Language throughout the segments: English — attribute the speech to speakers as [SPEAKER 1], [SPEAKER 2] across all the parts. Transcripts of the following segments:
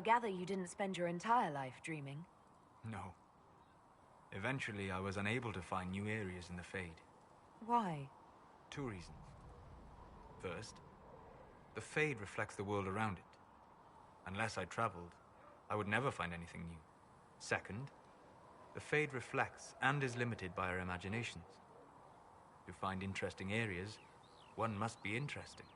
[SPEAKER 1] I gather you didn't spend your entire life dreaming.
[SPEAKER 2] No. Eventually, I was unable to find new areas in the Fade.
[SPEAKER 1] Why?
[SPEAKER 2] 2 reasons. First, the Fade reflects the world around it. Unless I traveled, I would never find anything new. Second, the Fade reflects and is limited by our imaginations. To find interesting areas, one must be interesting.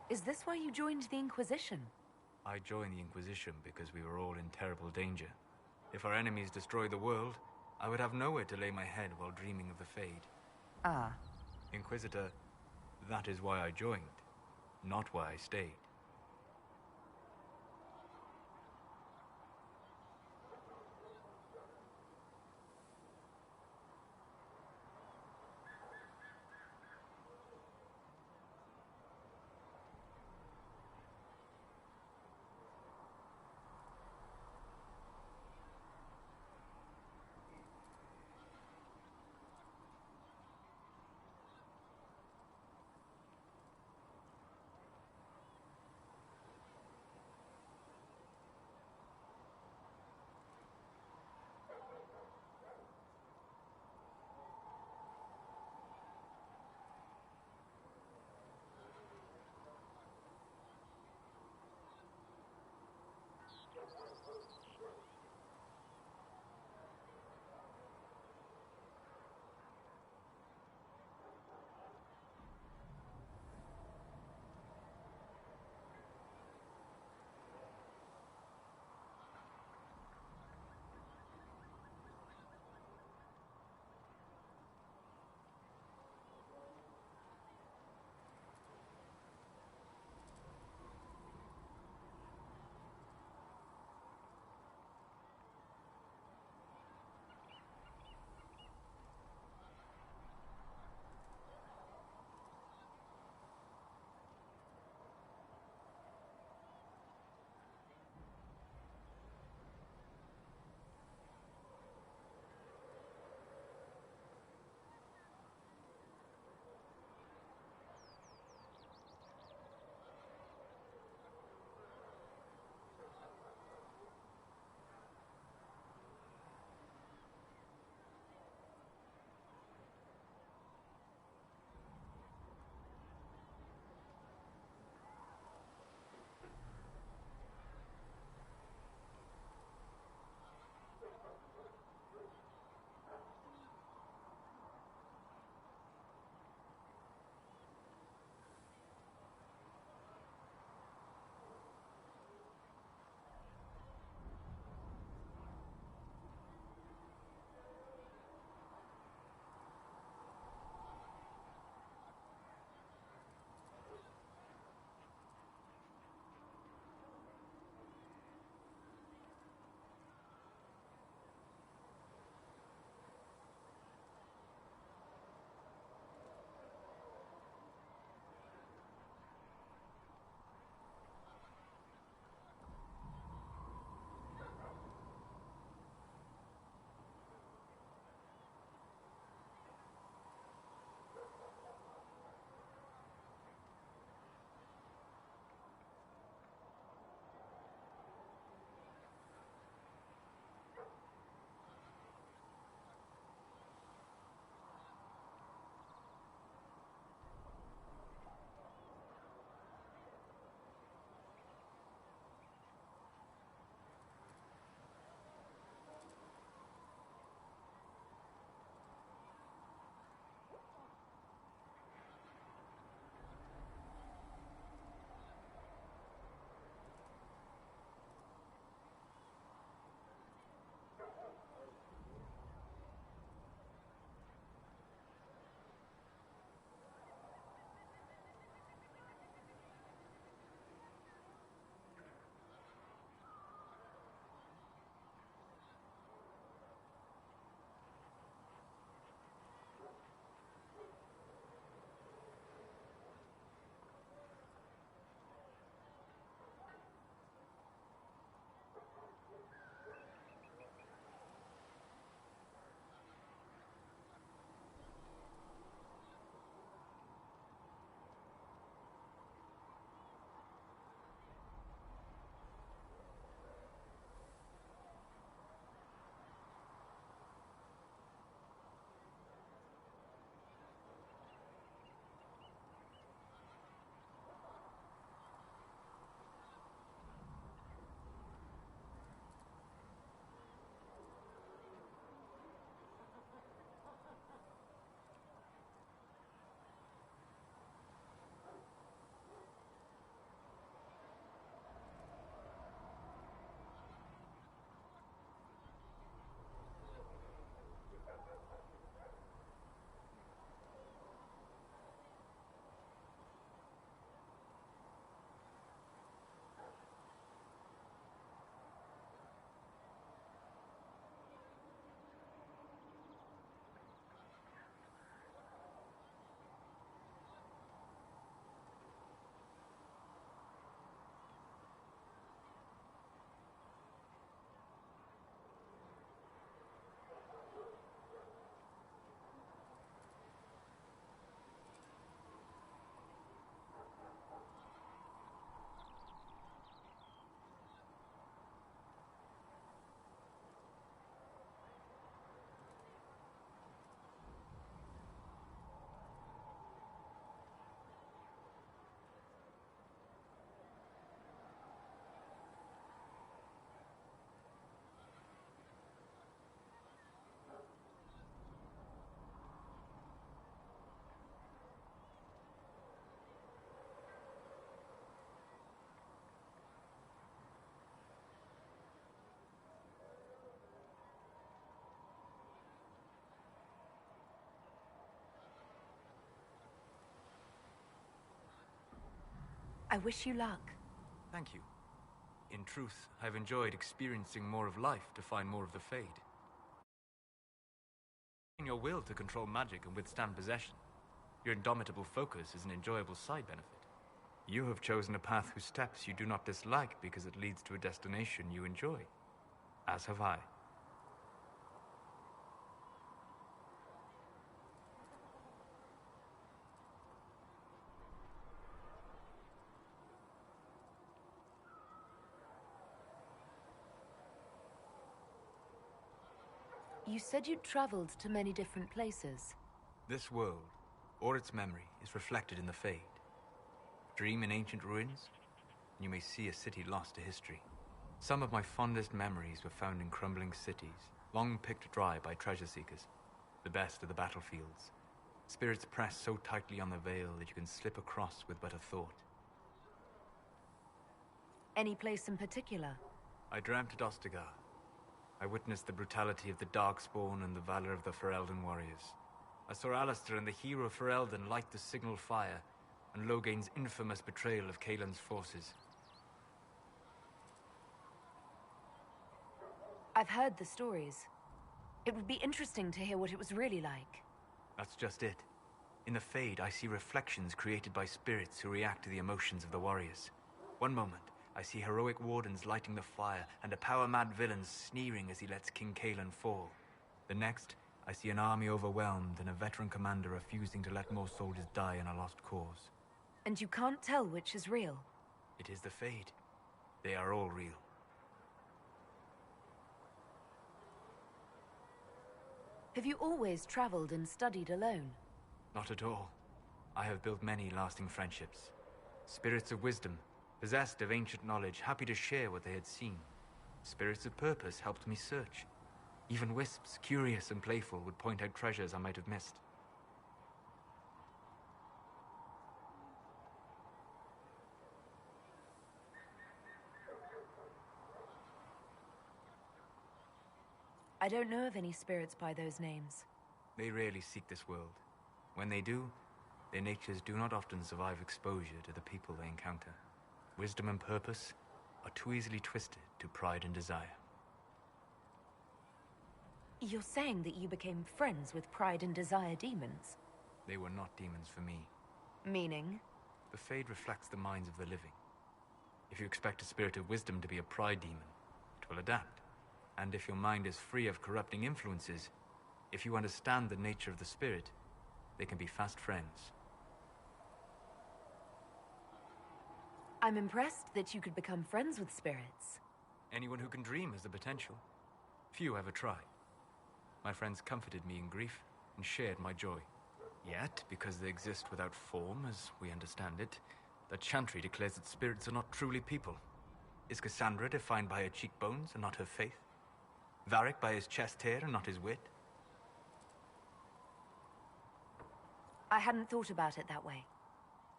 [SPEAKER 1] Is this why you joined the Inquisition?
[SPEAKER 2] I joined the Inquisition because we were all in terrible danger. If our enemies destroyed the world, I would have nowhere to lay my head while dreaming of the Fade.
[SPEAKER 1] Ah.
[SPEAKER 2] Inquisitor, that is why I joined, not why I stayed.
[SPEAKER 1] I wish you luck.
[SPEAKER 2] Thank you. In truth, I've enjoyed experiencing more of life to find more of the Fade. In your will to control magic and withstand possession, your indomitable focus is an enjoyable side benefit. You have chosen a path whose steps you do not dislike because it leads to a destination you enjoy. As have I.
[SPEAKER 1] You said you'd traveled to many different places.
[SPEAKER 2] This world, or its memory, is reflected in the Fade. Dream in ancient ruins, and you may see a city lost to history. Some of my fondest memories were found in crumbling cities, long picked dry by treasure seekers. The best of the battlefields. Spirits press so tightly on the veil that you can slip across with but a thought.
[SPEAKER 1] Any place in particular?
[SPEAKER 2] I dreamt at Ostagar. I witnessed the brutality of the Darkspawn and the valor of the Ferelden warriors. I saw Alistair and the hero of Ferelden light the signal fire, and Logain's infamous betrayal of Kaelin's forces.
[SPEAKER 1] I've heard the stories. It would be interesting to hear what it was really like.
[SPEAKER 2] That's just it. In the Fade, I see reflections created by spirits who react to the emotions of the warriors. One moment, I see heroic wardens lighting the fire, and a power-mad villain sneering as he lets King Kaelin fall. The next, I see an army overwhelmed and a veteran commander refusing to let more soldiers die in a lost cause.
[SPEAKER 1] And you can't tell which is real?
[SPEAKER 2] It is the Fade. They are all real.
[SPEAKER 1] Have you always traveled and studied alone?
[SPEAKER 2] Not at all. I have built many lasting friendships. Spirits of wisdom, possessed of ancient knowledge, happy to share what they had seen. Spirits of purpose helped me search. Even wisps, curious and playful, would point out treasures I might have missed.
[SPEAKER 1] I don't know of any spirits by those names.
[SPEAKER 2] They rarely seek this world. When they do, their natures do not often survive exposure to the people they encounter. Wisdom and purpose are too easily twisted to pride and desire.
[SPEAKER 1] You're saying that you became friends with Pride and Desire demons?
[SPEAKER 2] They were not demons for me.
[SPEAKER 1] Meaning?
[SPEAKER 2] The Fade reflects the minds of the living. If you expect a spirit of wisdom to be a pride demon, it will adapt. And if your mind is free of corrupting influences, if you understand the nature of the spirit, they can be fast friends.
[SPEAKER 1] I'm impressed that you could become friends with spirits.
[SPEAKER 2] Anyone who can dream has the potential. Few ever try. My friends comforted me in grief and shared my joy. Yet, because they exist without form, as we understand it, the Chantry declares that spirits are not truly people. Is Cassandra defined by her cheekbones and not her faith? Varric by his chest hair and not his wit?
[SPEAKER 1] I hadn't thought about it that way,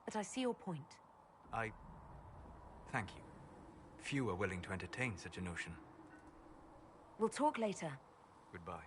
[SPEAKER 1] but I see your point.
[SPEAKER 2] Thank you. Few are willing to entertain such a notion.
[SPEAKER 1] We'll talk later.
[SPEAKER 2] Goodbye.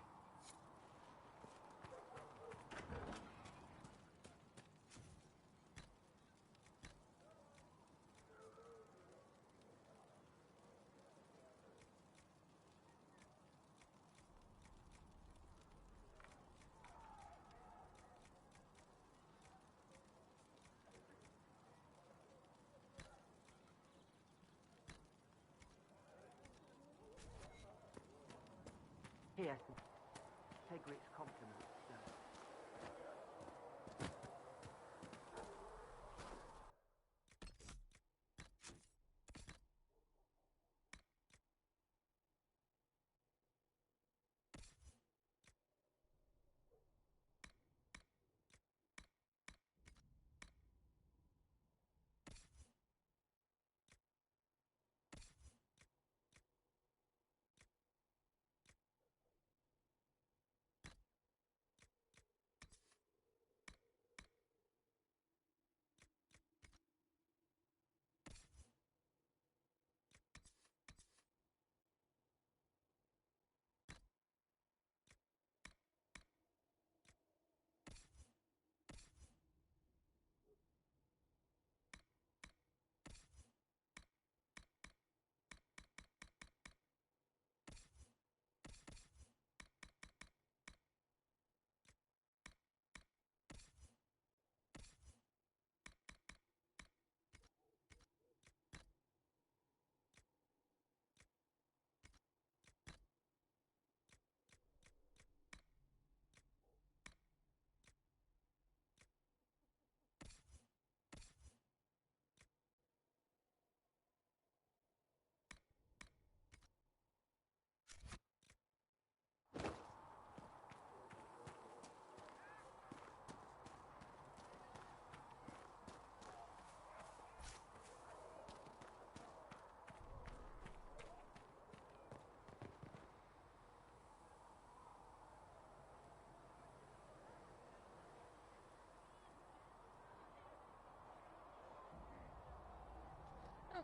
[SPEAKER 3] Here, take Rick's compliments, sir.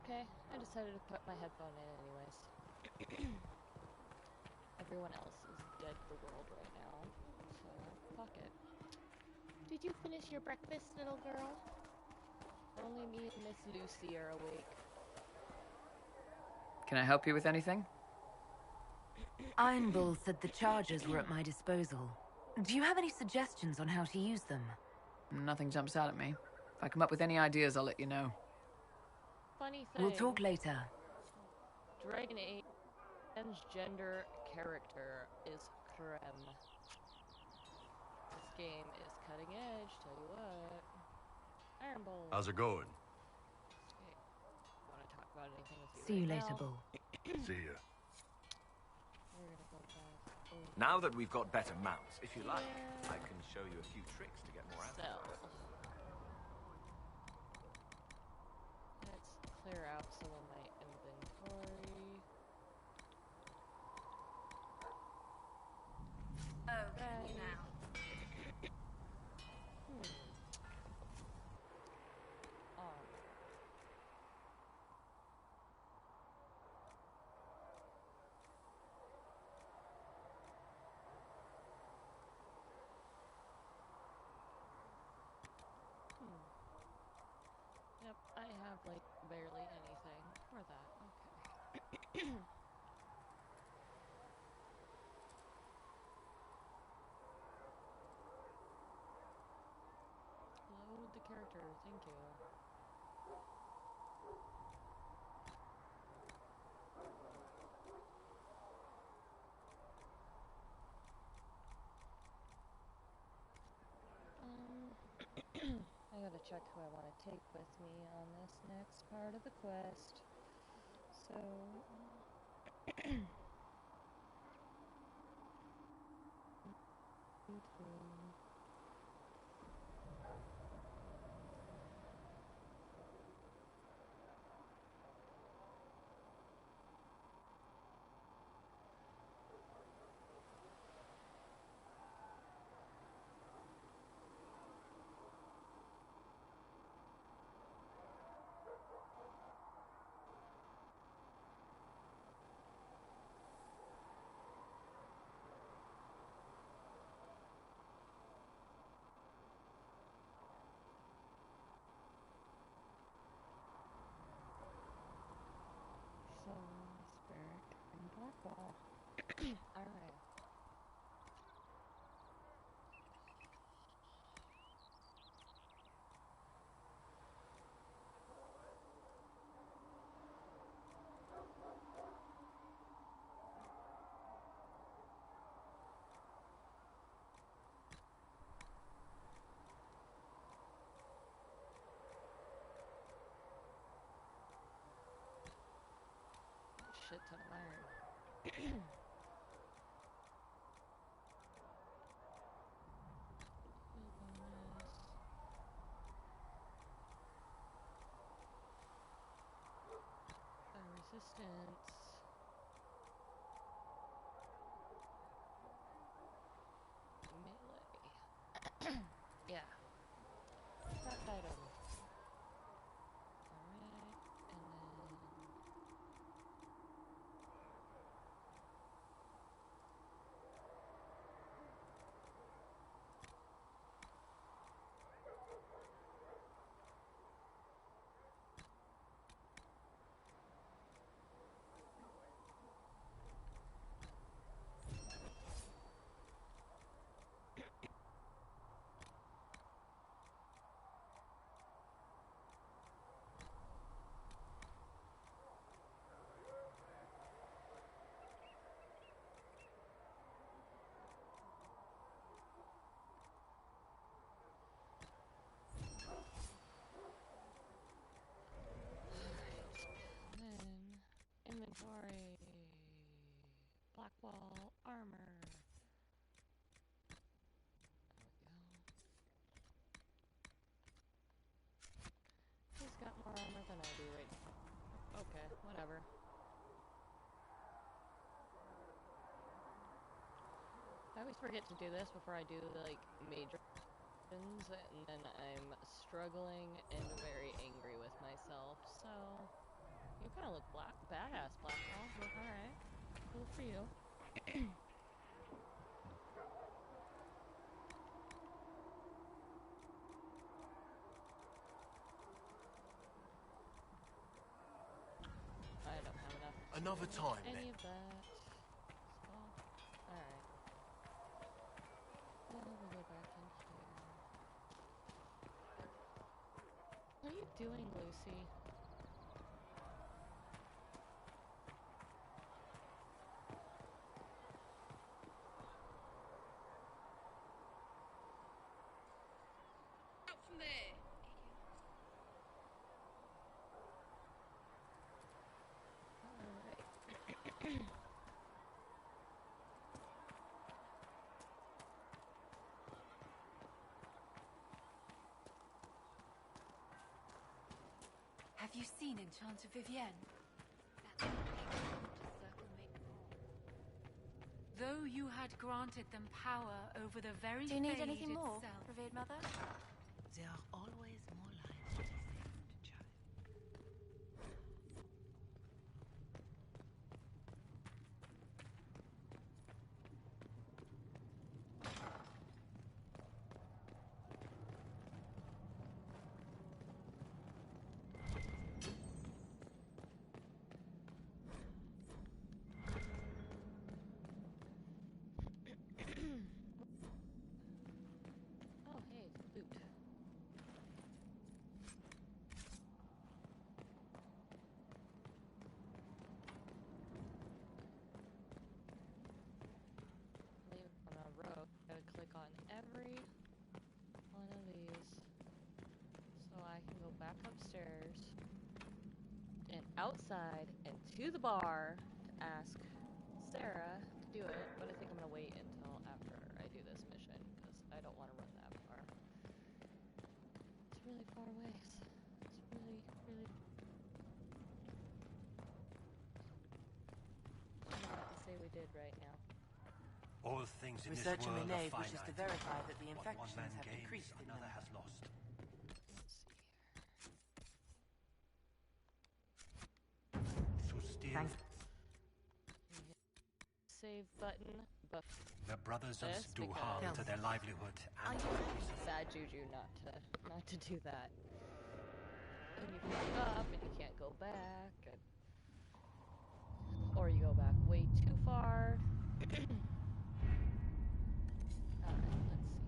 [SPEAKER 4] Okay, I decided to put my headphone in anyways. Everyone else is dead to the world right now, so fuck it. Did you finish your breakfast, little girl? Only me and Miss Lucy are awake.
[SPEAKER 5] Can I help you with anything?
[SPEAKER 1] Iron Bull said the charges were at my disposal. Do you have any suggestions on how to use them?
[SPEAKER 5] Nothing jumps out at me. If I come up with any ideas, I'll let you know.
[SPEAKER 4] Funny thing.
[SPEAKER 1] We'll talk later.
[SPEAKER 4] Dragon Age transgender character is creme. This game is cutting edge, tell you what. Iron Bull.
[SPEAKER 6] How's it going?
[SPEAKER 4] Okay. Want to talk about anything with you?
[SPEAKER 1] See you
[SPEAKER 4] right
[SPEAKER 1] later,
[SPEAKER 4] now?
[SPEAKER 1] Bull.
[SPEAKER 6] See ya.
[SPEAKER 4] We're gonna go back over
[SPEAKER 7] Now that we've got better mounts, if you like, I can show you a few tricks to get more out of
[SPEAKER 4] Sell.
[SPEAKER 7] it.
[SPEAKER 4] Let's clear out some of my inventory.
[SPEAKER 8] Okay, now.
[SPEAKER 4] Yep, I have like barely anything for that. Okay. Load the character, thank you. I gotta check who I want to take with me on this next part of the quest. So, Spirit and Blackwall. Alright. Shit ton of iron. Resistance. Melee. Yeah. Craft item. Alright, and then... Inventory. Blackwall armor. There we go. He's got more armor than I do right now. Okay, whatever. I always forget to do this before I do like major missions, and then I'm struggling and very angry with myself, so You kind of look badass, Blackwell. Alright. Cool for you. I don't have enough.
[SPEAKER 7] Another time,
[SPEAKER 4] Any
[SPEAKER 7] then.
[SPEAKER 4] of that. So, alright. Then we'll go back in here. What are you doing, Lucy?
[SPEAKER 8] Out from there.
[SPEAKER 4] Alright.
[SPEAKER 1] Have you seen Enchanter Vivienne? That's though you had granted them power over the very
[SPEAKER 6] Do you need
[SPEAKER 1] fade
[SPEAKER 6] anything more,
[SPEAKER 1] itself,
[SPEAKER 6] revered mother?
[SPEAKER 9] There are always more lives to be saved, child.
[SPEAKER 4] Oh, hey, loot. Leave on a row. Gotta click on every one of these so I can go back upstairs and outside and to the bar to ask Sarah to do it, but I think I'm gonna wait until after I do this mission because I don't want to run that far. It's really far away. It's really, really. I don't know what to say we did right now.
[SPEAKER 3] All things in
[SPEAKER 9] Research
[SPEAKER 3] this
[SPEAKER 9] in
[SPEAKER 3] world are
[SPEAKER 9] Renee
[SPEAKER 3] finite.
[SPEAKER 9] wishes to verify that the
[SPEAKER 3] What one
[SPEAKER 9] infections
[SPEAKER 3] man
[SPEAKER 9] have
[SPEAKER 3] gains,
[SPEAKER 9] decreased in
[SPEAKER 3] another
[SPEAKER 9] number.
[SPEAKER 3] has lost.
[SPEAKER 4] Let's see here.
[SPEAKER 3] So still,
[SPEAKER 9] Thank
[SPEAKER 4] Save button, but
[SPEAKER 3] the brothers of
[SPEAKER 4] This
[SPEAKER 3] do harm
[SPEAKER 4] because-
[SPEAKER 3] to their livelihood
[SPEAKER 9] Are
[SPEAKER 3] and
[SPEAKER 9] you
[SPEAKER 4] bad juju not to do that. And you fuck up and you can't go back, or you go back way too far. Alright, let's see.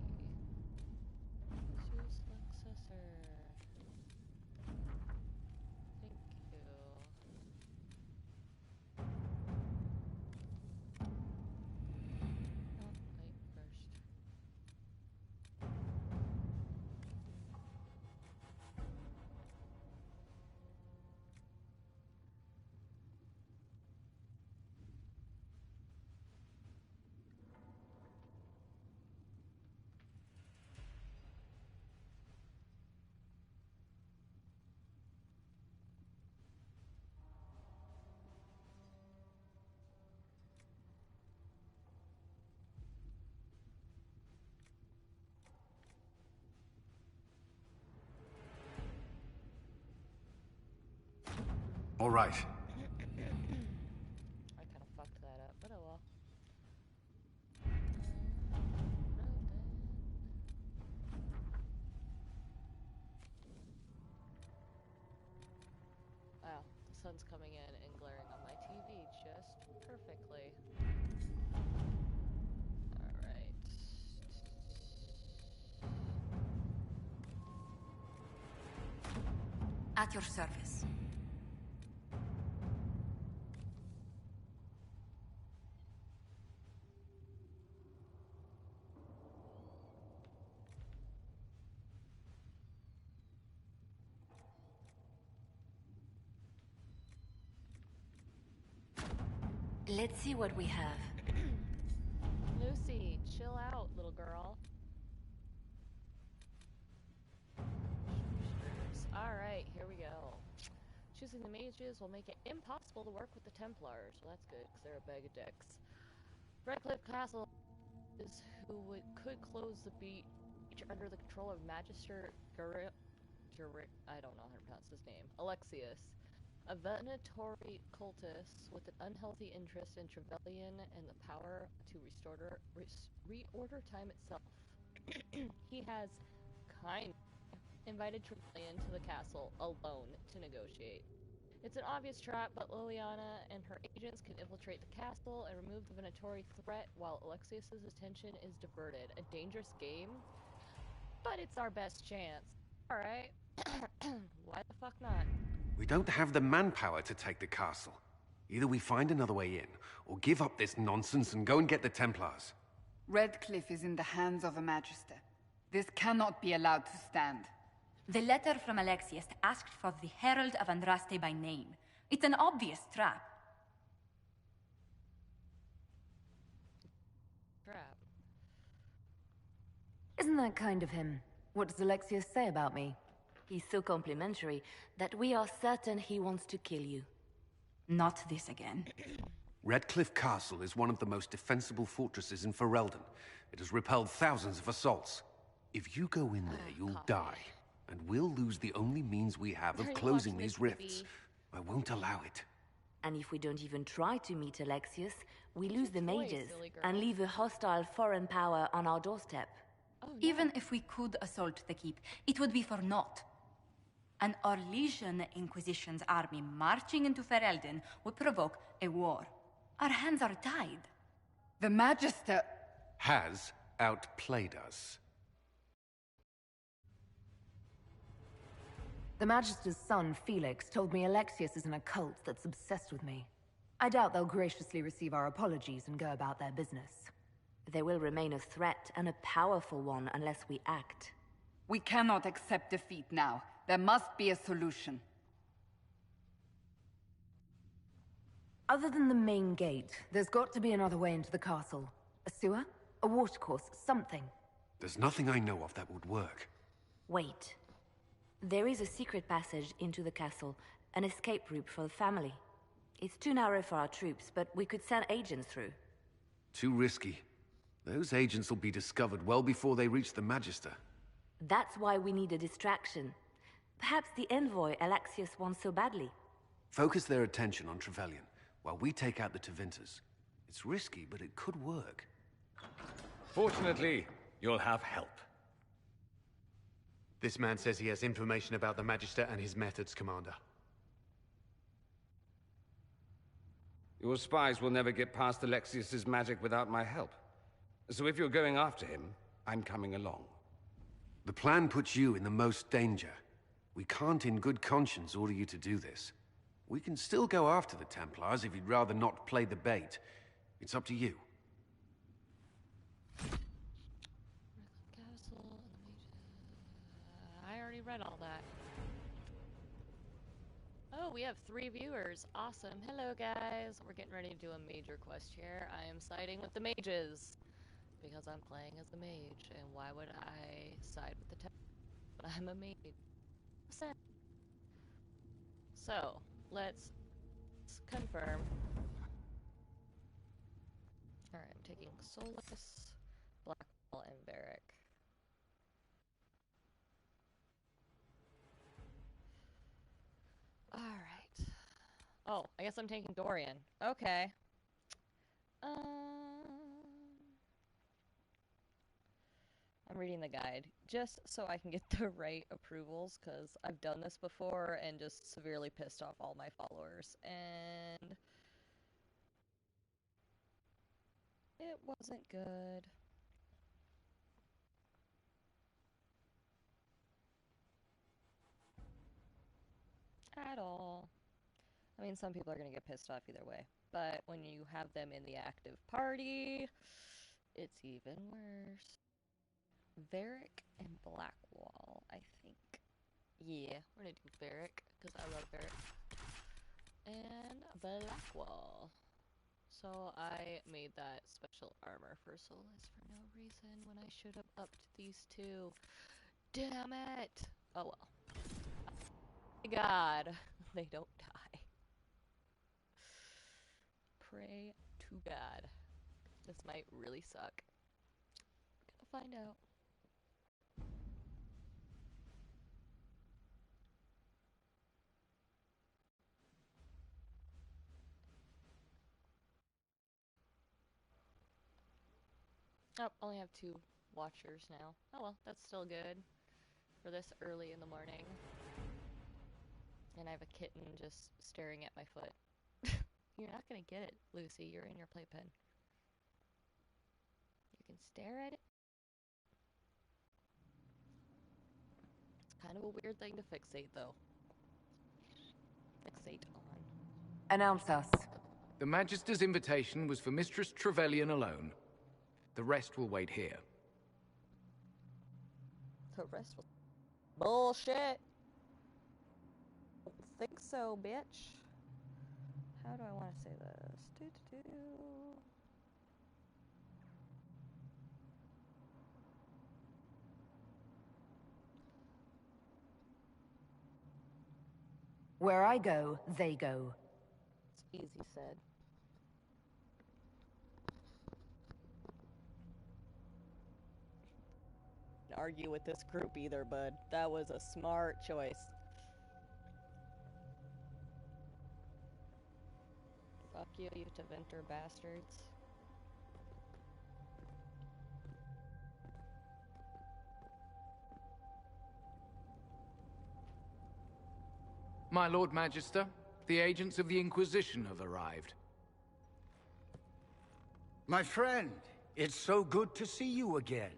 [SPEAKER 4] Choose successor. Thank you. Oh, wait, first.
[SPEAKER 10] All right.
[SPEAKER 4] I kind of fucked that up, but oh well. Wow, the sun's coming in and glaring on my TV just perfectly. Alright.
[SPEAKER 1] At your service. Let's see what we have.
[SPEAKER 4] Lucy, chill out, little girl. Alright, here we go. Choosing the mages will make it impossible to work with the Templars. Well, that's good, because they're a bag of dicks. Redcliffe Castle is who could close the beach under the control of Magister I don't know how to pronounce his name. Alexius. A venatory cultist with an unhealthy interest in Trevelyan and the power to reorder time itself. He has kind invited Trevelyan to the castle alone to negotiate. It's an obvious trap, but Liliana and her agents can infiltrate the castle and remove the venatory threat while Alexius's attention is diverted. A dangerous game, but it's our best chance. Alright. Why the fuck not?
[SPEAKER 3] We don't have the manpower to take the castle. Either we find another way in, or give up this nonsense and go and get the Templars.
[SPEAKER 6] Redcliffe is in the hands of a Magister. This cannot be allowed to stand.
[SPEAKER 10] The letter from Alexius asked for the Herald of Andraste by name. It's an obvious trap.
[SPEAKER 4] Trap.
[SPEAKER 1] Isn't that kind of him? What does Alexius say about me?
[SPEAKER 11] He's so complimentary that we are certain he wants to kill you.
[SPEAKER 10] Not this again.
[SPEAKER 3] Redcliffe Castle is one of the most defensible fortresses in Ferelden. It has repelled thousands of assaults. If you go in there, you'll die. And we'll lose the only means we have of closing these rifts. I won't allow it.
[SPEAKER 11] And if we don't even try to meet Alexius, we lose the mages and leave a hostile foreign power on our doorstep.
[SPEAKER 10] Oh, no. Even if we could assault the keep, it would be for naught. An Orlesian Inquisition's army marching into Ferelden would provoke a war. Our hands are tied.
[SPEAKER 6] The Magister
[SPEAKER 3] has outplayed us.
[SPEAKER 1] The Magister's son, Felix, told me Alexius is in a cult that's obsessed with me. I doubt they'll graciously receive our apologies and go about their business.
[SPEAKER 11] They will remain a threat, and a powerful one, unless we act.
[SPEAKER 6] We cannot accept defeat now. There must be a solution.
[SPEAKER 1] Other than the main gate, there's got to be another way into the castle. A sewer? A watercourse? Something.
[SPEAKER 3] There's nothing I know of that would work.
[SPEAKER 11] Wait. There is a secret passage into the castle, an escape route for the family. It's too narrow for our troops, but we could send agents through.
[SPEAKER 3] Too risky. Those agents will be discovered well before they reach the Magister.
[SPEAKER 11] That's why we need a distraction. Perhaps the envoy Alexius wants so badly.
[SPEAKER 3] Focus their attention on Trevelyan, while we take out the Tevinters. It's risky, but it could work.
[SPEAKER 7] Fortunately, you'll have help.
[SPEAKER 12] This man says he has information about the Magister and his methods, Commander.
[SPEAKER 13] Your spies will never get past Alexius's magic without my help. So if you're going after him, I'm coming along.
[SPEAKER 3] The plan puts you in the most danger. We can't in good conscience order you to do this. We can still go after the Templars if you'd rather not play the bait. It's up to you.
[SPEAKER 4] I already read all that. Oh, we have 3 viewers. Awesome. Hello, guys. We're getting ready to do a major quest here. I am siding with the mages because I'm playing as the mage. And why would I side with the Templar? I'm a mage. So, let's confirm. Alright, I'm taking Solus, Blackwall, and Varric. Alright. Oh, I guess I'm taking Dorian. Okay. I'm reading the guide just so I can get the right approvals, because I've done this before and just severely pissed off all my followers, and it wasn't good. At all. I mean, some people are going to get pissed off either way, but when you have them in the active party, it's even worse. Varric and Blackwall, I think. Yeah, we're gonna do Varric, because I love Varric. And Blackwall. So I made that special armor for Solus for no reason when I should have upped these 2. Damn it! Oh well. God, they don't die. Pray to God. This might really suck. Gonna find out. Oh, only have 2 watchers now. Oh well, that's still good for this early in the morning. And I have a kitten just staring at my foot. You're not gonna get it, Lucy. You're in your playpen. You can stare at it. It's kind of a weird thing to fixate, though. Fixate on.
[SPEAKER 1] Announce us.
[SPEAKER 14] The Magister's invitation was for Mistress Trevelyan alone. The rest will wait here.
[SPEAKER 4] The rest will... Bullshit! Don't think so, bitch. How do I want to say this?
[SPEAKER 1] Where I go, they go.
[SPEAKER 4] It's easy said. Argue with this group either, bud. That was a smart choice. Fuck you, you Teventer bastards.
[SPEAKER 14] My Lord Magister, the agents of the Inquisition have arrived.
[SPEAKER 15] My friend, it's so good to see you again.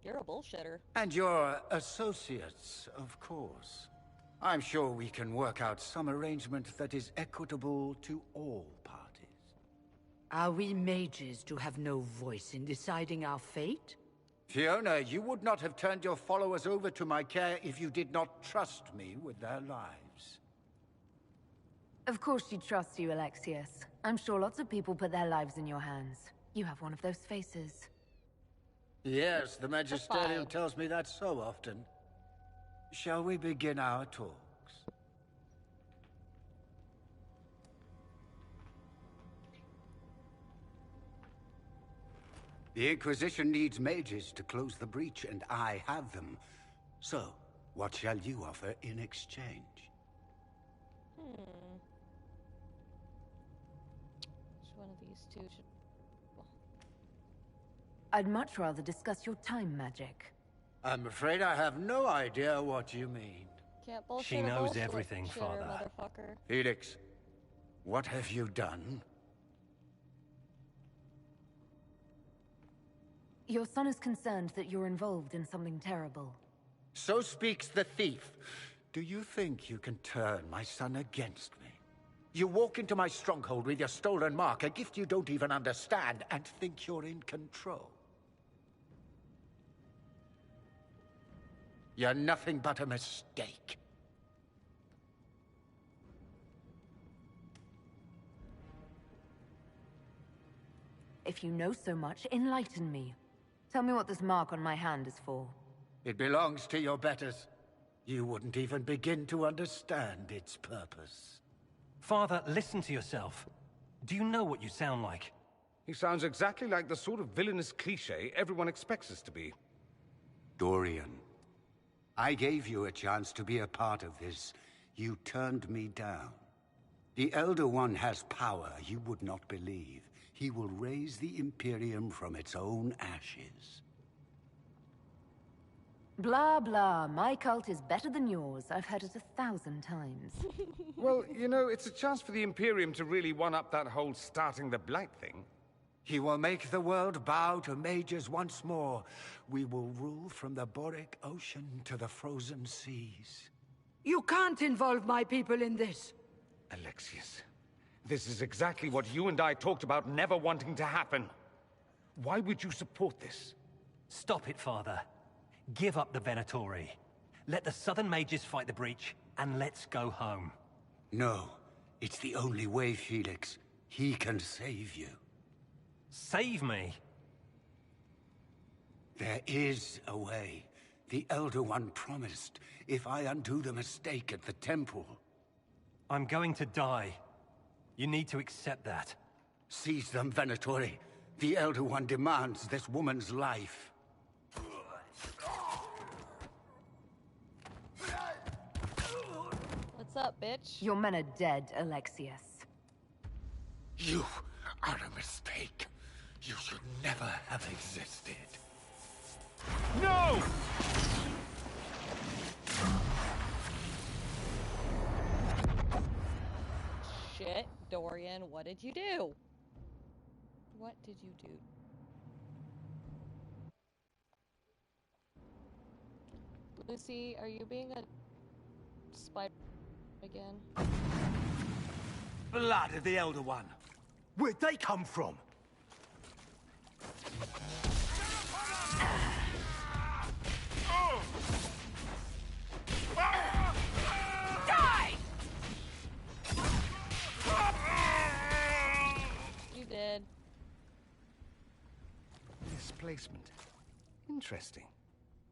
[SPEAKER 4] You're a bullshitter.
[SPEAKER 15] And your associates, of course. I'm sure we can work out some arrangement that is equitable to all parties.
[SPEAKER 9] Are we mages to have no voice in deciding our fate?
[SPEAKER 15] Fiona, you would not have turned your followers over to my care if you did not trust me with their lives.
[SPEAKER 1] Of course she trusts you, Alexius. I'm sure lots of people put their lives in your hands. You have one of those faces.
[SPEAKER 15] Yes, the Magisterium tells me that so often. Shall we begin our talks? The Inquisition needs mages to close the breach, and I have them. So, what shall you offer in exchange?
[SPEAKER 4] Which one of these two should...
[SPEAKER 1] I'd much rather discuss your time magic.
[SPEAKER 15] I'm afraid I have no idea what you mean.
[SPEAKER 4] Can't bullshit.
[SPEAKER 16] She knows everything, Father.
[SPEAKER 4] Motherfucker.
[SPEAKER 15] Felix, what have you done?
[SPEAKER 1] Your son is concerned that you're involved in something terrible.
[SPEAKER 15] So speaks the thief. Do you think you can turn my son against me? You walk into my stronghold with your stolen mark, a gift you don't even understand, and think you're in control. You're nothing but a mistake.
[SPEAKER 1] If you know so much, enlighten me. Tell me what this mark on my hand is for.
[SPEAKER 15] It belongs to your betters. You wouldn't even begin to understand its purpose.
[SPEAKER 16] Father, listen to yourself. Do you know what you sound like?
[SPEAKER 13] He sounds exactly like the sort of villainous cliché everyone expects us to be.
[SPEAKER 15] Dorian, I gave you a chance to be a part of this. You turned me down. The Elder One has power you would not believe. He will raise the Imperium from its own ashes.
[SPEAKER 1] Blah, blah. My cult is better than yours. I've heard it 1,000 times.
[SPEAKER 13] Well, you know, it's a chance for the Imperium to really one-up that whole starting the Blight thing.
[SPEAKER 15] He will make the world bow to mages once more. We will rule from the Boric Ocean to the frozen seas.
[SPEAKER 9] You can't involve my people in this.
[SPEAKER 13] Alexius, this is exactly what you and I talked about never wanting to happen. Why would you support this?
[SPEAKER 16] Stop it, Father. Give up the Venatori. Let the Southern Mages fight the breach, and let's go home.
[SPEAKER 15] No, it's the only way, Felix. He can save you.
[SPEAKER 16] Save me?
[SPEAKER 15] There is a way. The Elder One promised, if I undo the mistake at the temple.
[SPEAKER 16] I'm going to die. You need to accept that.
[SPEAKER 15] Seize them, Venatori. The Elder One demands this woman's life.
[SPEAKER 4] What's up, bitch?
[SPEAKER 1] Your men are dead, Alexius.
[SPEAKER 15] You are a mistake.
[SPEAKER 17] You should never have existed. No!
[SPEAKER 4] Shit, Dorian, what did you do? What did you do? Lucy, are you being a spider again?
[SPEAKER 16] Blood of the Elder One. Where'd they come from?
[SPEAKER 4] Die! You did.
[SPEAKER 13] Displacement. Interesting.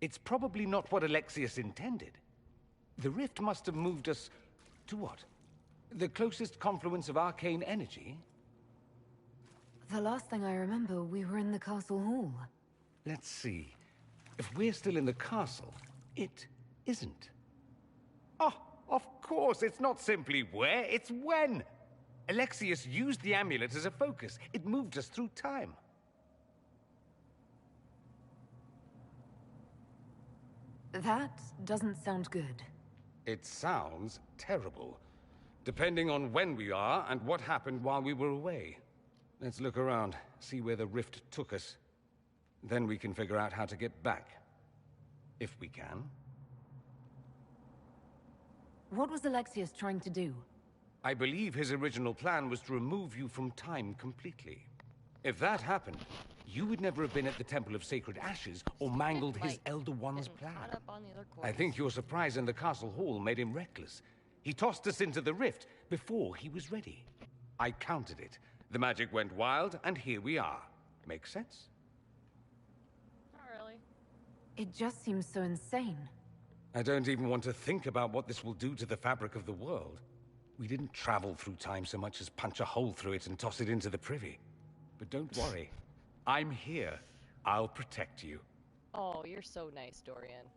[SPEAKER 13] It's probably not what Alexius intended. The rift must have moved us to what? The closest confluence of arcane energy?
[SPEAKER 1] The last thing I remember, we were in the castle hall.
[SPEAKER 13] Let's see. If we're still in the castle, it isn't. Oh, of course, it's not simply where, it's when. Alexius used the amulet as a focus. It moved us through time.
[SPEAKER 1] That doesn't sound good.
[SPEAKER 13] It sounds terrible. Depending on when we are and what happened while we were away. Let's look around, see where the rift took us. Then we can figure out how to get back. If we can.
[SPEAKER 1] What was Alexius trying to do?
[SPEAKER 13] I believe his original plan was to remove you from time completely. If that happened, you would never have been at the Temple of Sacred Ashes or mangled his Elder One's plan. I think your surprise in the castle hall made him reckless. He tossed us into the rift before he was ready. I counted it. The magic went wild, and here we are. Make sense?
[SPEAKER 4] Not really.
[SPEAKER 1] It just seems so insane.
[SPEAKER 13] I don't even want to think about what this will do to the fabric of the world. We didn't travel through time so much as punch a hole through it and toss it into the privy. But don't worry. I'm here. I'll protect you.
[SPEAKER 4] Oh, you're so nice, Dorian.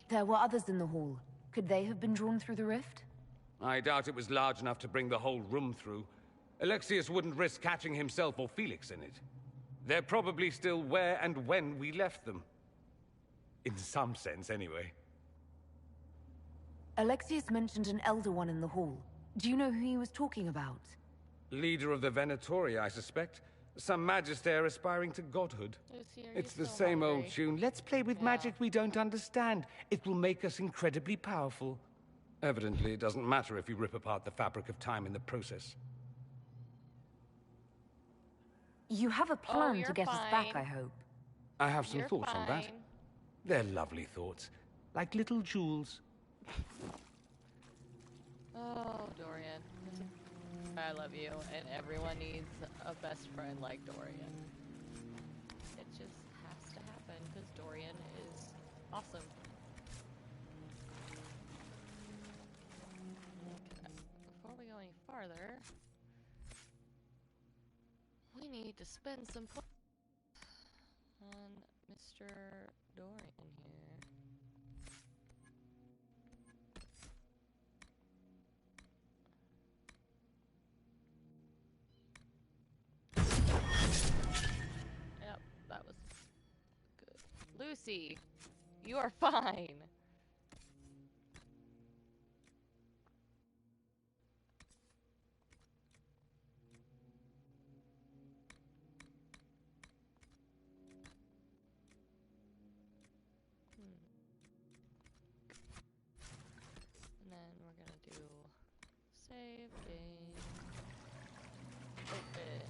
[SPEAKER 1] There were others in the hall. Could they have been drawn through the rift?
[SPEAKER 13] I doubt it was large enough to bring the whole room through. Alexius wouldn't risk catching himself or Felix in it. They're probably still where and when we left them. In some sense, anyway.
[SPEAKER 1] Alexius mentioned an Elder One in the hall. Do you know who he was talking about?
[SPEAKER 13] Leader of the Venatori, I suspect. Some magister aspiring to godhood.
[SPEAKER 4] Lucy,
[SPEAKER 13] It's the same old tune. Let's play with magic we don't understand. It will make us incredibly powerful. Evidently, it doesn't matter if you rip apart the fabric of time in the process.
[SPEAKER 1] You have a plan to get us back, I hope.
[SPEAKER 13] I have some thoughts on that. They're lovely thoughts. Like little jewels.
[SPEAKER 4] Oh, Dorian. I love you, and everyone needs a best friend like Dorian. It just has to happen, because Dorian is awesome. Okay. Before we go any farther, we need to spend some points on Mr. Dorian here. Yep, that was good. Lucy, you are fine. And then we're gonna do save game, open,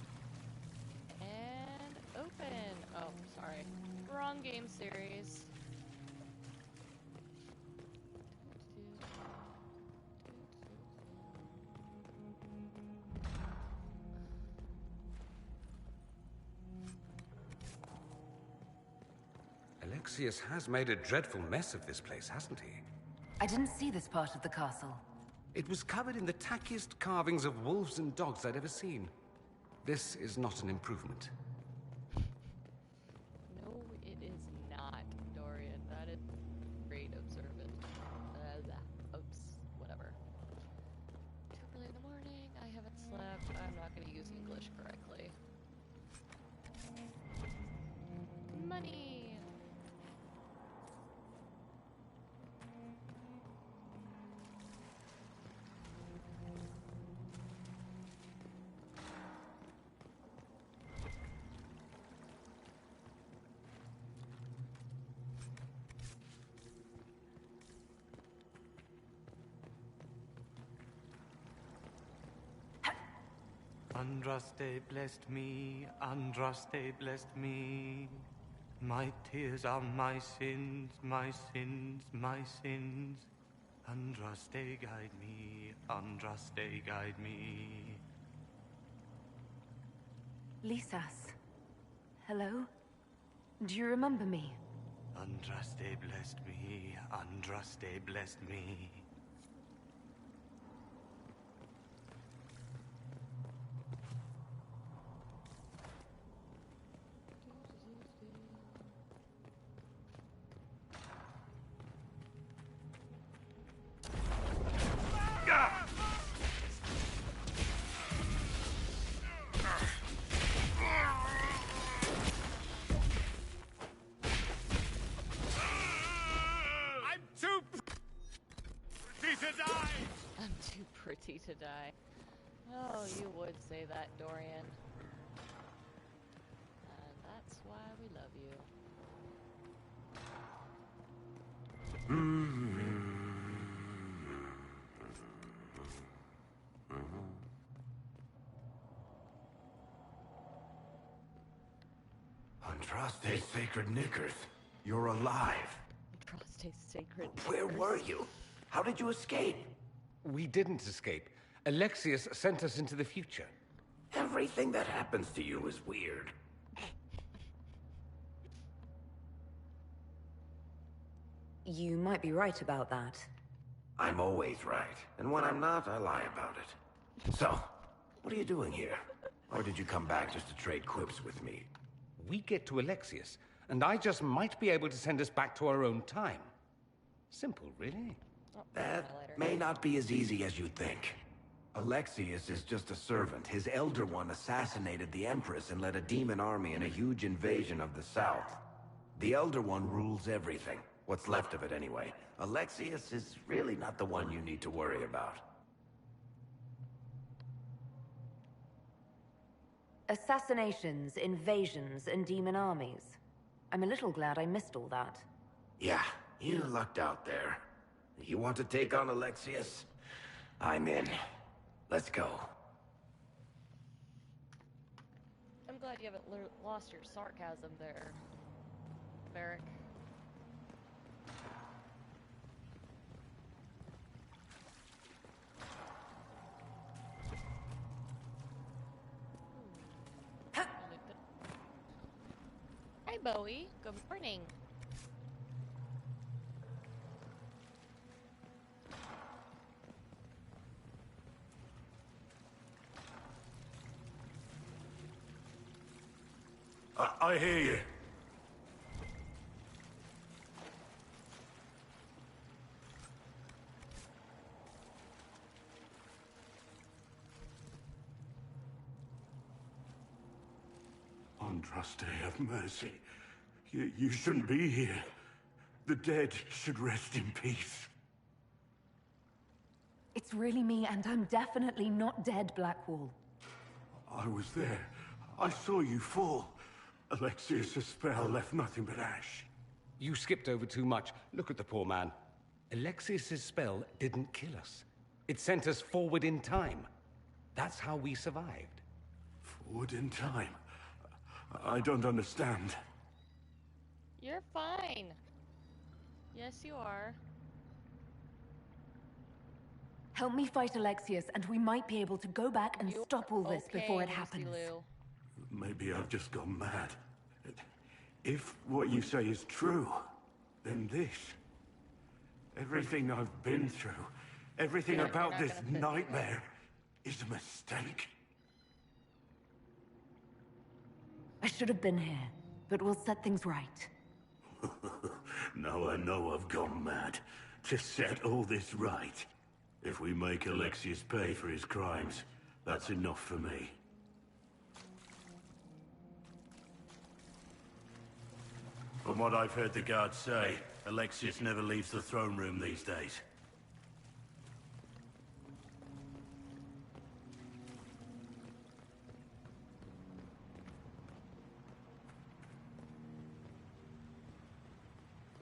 [SPEAKER 4] and open. Oh, sorry, wrong game series.
[SPEAKER 13] Alexius has made a dreadful mess of this place, hasn't he?
[SPEAKER 1] I didn't see this part of the castle.
[SPEAKER 13] It was covered in the tackiest carvings of wolves and dogs I'd ever seen. This is not an improvement.
[SPEAKER 4] No, it is not, Dorian. That is great observant. Whatever. 2 early in the morning. I haven't slept. I'm not going to use English correctly. money.
[SPEAKER 18] Andraste blessed me, Andraste blessed me. My tears are my sins, my sins, my sins. Andraste guide me, Andraste guide me.
[SPEAKER 1] Lisas. Hello? Do you remember me?
[SPEAKER 18] Andraste blessed me, Andraste blessed me.
[SPEAKER 4] Pretty to die. Oh, you would say that, Dorian. And that's why we love you.
[SPEAKER 17] Andraste's sacred knickers. You're alive.
[SPEAKER 4] Andraste's sacred knickers.
[SPEAKER 17] Where were you? How did you escape?
[SPEAKER 13] We didn't escape. Alexius sent us into the future.
[SPEAKER 17] Everything that happens to you is weird.
[SPEAKER 1] You might be right about that.
[SPEAKER 17] I'm always right. And when I'm not, I lie about it. So, what are you doing here? Or did you come back just to trade quips with me?
[SPEAKER 13] We get to Alexius, and I just might be able to send us back to our own time. Simple, really.
[SPEAKER 17] That may not be as easy as you think. Alexius is just a servant. His Elder One assassinated the Empress and led a demon army in a huge invasion of the South. The Elder One rules everything. What's left of it, anyway. Alexius is really not the one you need to worry about.
[SPEAKER 1] Assassinations, invasions, and demon armies. I'm a little glad I missed all that.
[SPEAKER 17] Yeah, you lucked out there. You want to take on Alexius? I'm in. Let's go.
[SPEAKER 4] I'm glad you haven't lost your sarcasm there, Merrick. Hi, Bowie. Good morning.
[SPEAKER 17] I hear you.
[SPEAKER 19] Andraste, have mercy. You shouldn't be here. The dead should rest in peace.
[SPEAKER 1] It's really me, and I'm definitely not dead, Blackwall.
[SPEAKER 19] I was there. I saw you fall. Alexius' spell left nothing but ash.
[SPEAKER 13] You skipped over too much. Look at the poor man. Alexius' spell didn't kill us. It sent us forward in time. That's how we survived.
[SPEAKER 19] Forward in time? I don't understand.
[SPEAKER 4] You're fine. Yes, you are.
[SPEAKER 1] Help me fight Alexius, and we might be able to go back and stop all this before it happens.
[SPEAKER 19] Maybe I've just gone mad. If what you say is true, then this... everything I've been through, everything about this nightmare is a mistake.
[SPEAKER 1] I should have been here, but we'll set things right.
[SPEAKER 19] Now I know I've gone mad. To set all this right. If we make Alexius pay for his crimes, that's enough for me. From what I've heard the guards say, Alexius never leaves the throne room these days.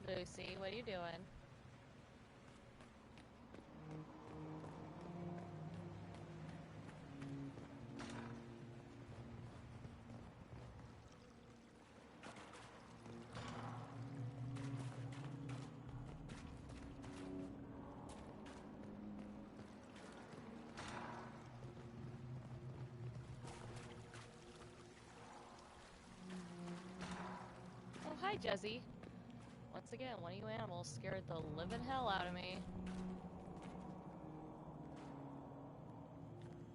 [SPEAKER 4] Lucy, what are you doing? Oh, hi, Jesse. Once again, one of you animals scared the living hell out of me.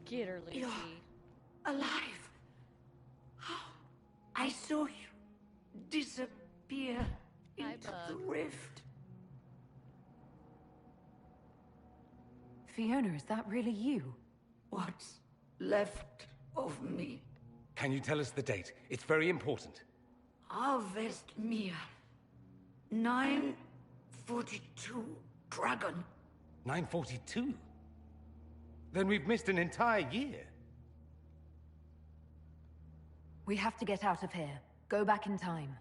[SPEAKER 4] Get her, Lucy.
[SPEAKER 9] You're alive. I saw you disappear into the rift.
[SPEAKER 1] Fiona, is that really you?
[SPEAKER 9] What's left of me?
[SPEAKER 13] Can you tell us the date? It's very important.
[SPEAKER 9] Harvest Mia. 942 Dragon.
[SPEAKER 13] 942? Then we've missed an entire year.
[SPEAKER 1] We have to get out of here. Go back in time.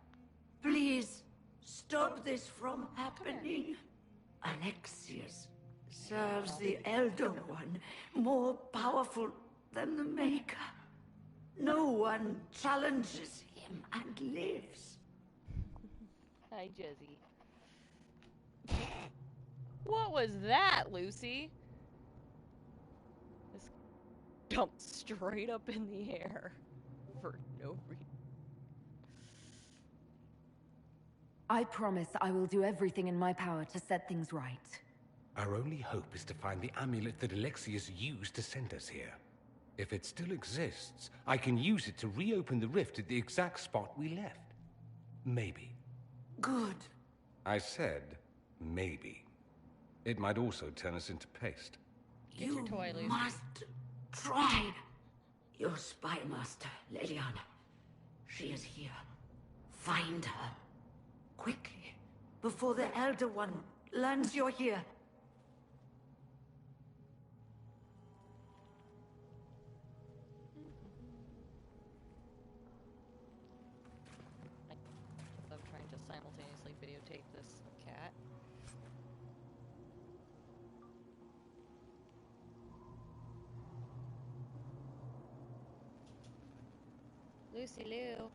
[SPEAKER 9] Please, stop this from happening. Alexius serves the Elder One, more powerful than the Maker. No one challenges him and lives.
[SPEAKER 4] Hi, Jesse. What was that, Lucy? This jumped straight up in the air for no reason.
[SPEAKER 1] I promise I will do everything in my power to set things right.
[SPEAKER 13] Our only hope is to find the amulet that Alexius used to send us here. If it still exists, I can use it to reopen the rift at the exact spot we left. Maybe.
[SPEAKER 9] Good.
[SPEAKER 13] I said, maybe. It might also turn us into paste.
[SPEAKER 9] You must try. Your spy master, Leliana. She is here. Find her. Quickly. Before the Elder One learns you're here.
[SPEAKER 4] I'm trying to simultaneously videotape this cat. Lucy Lou.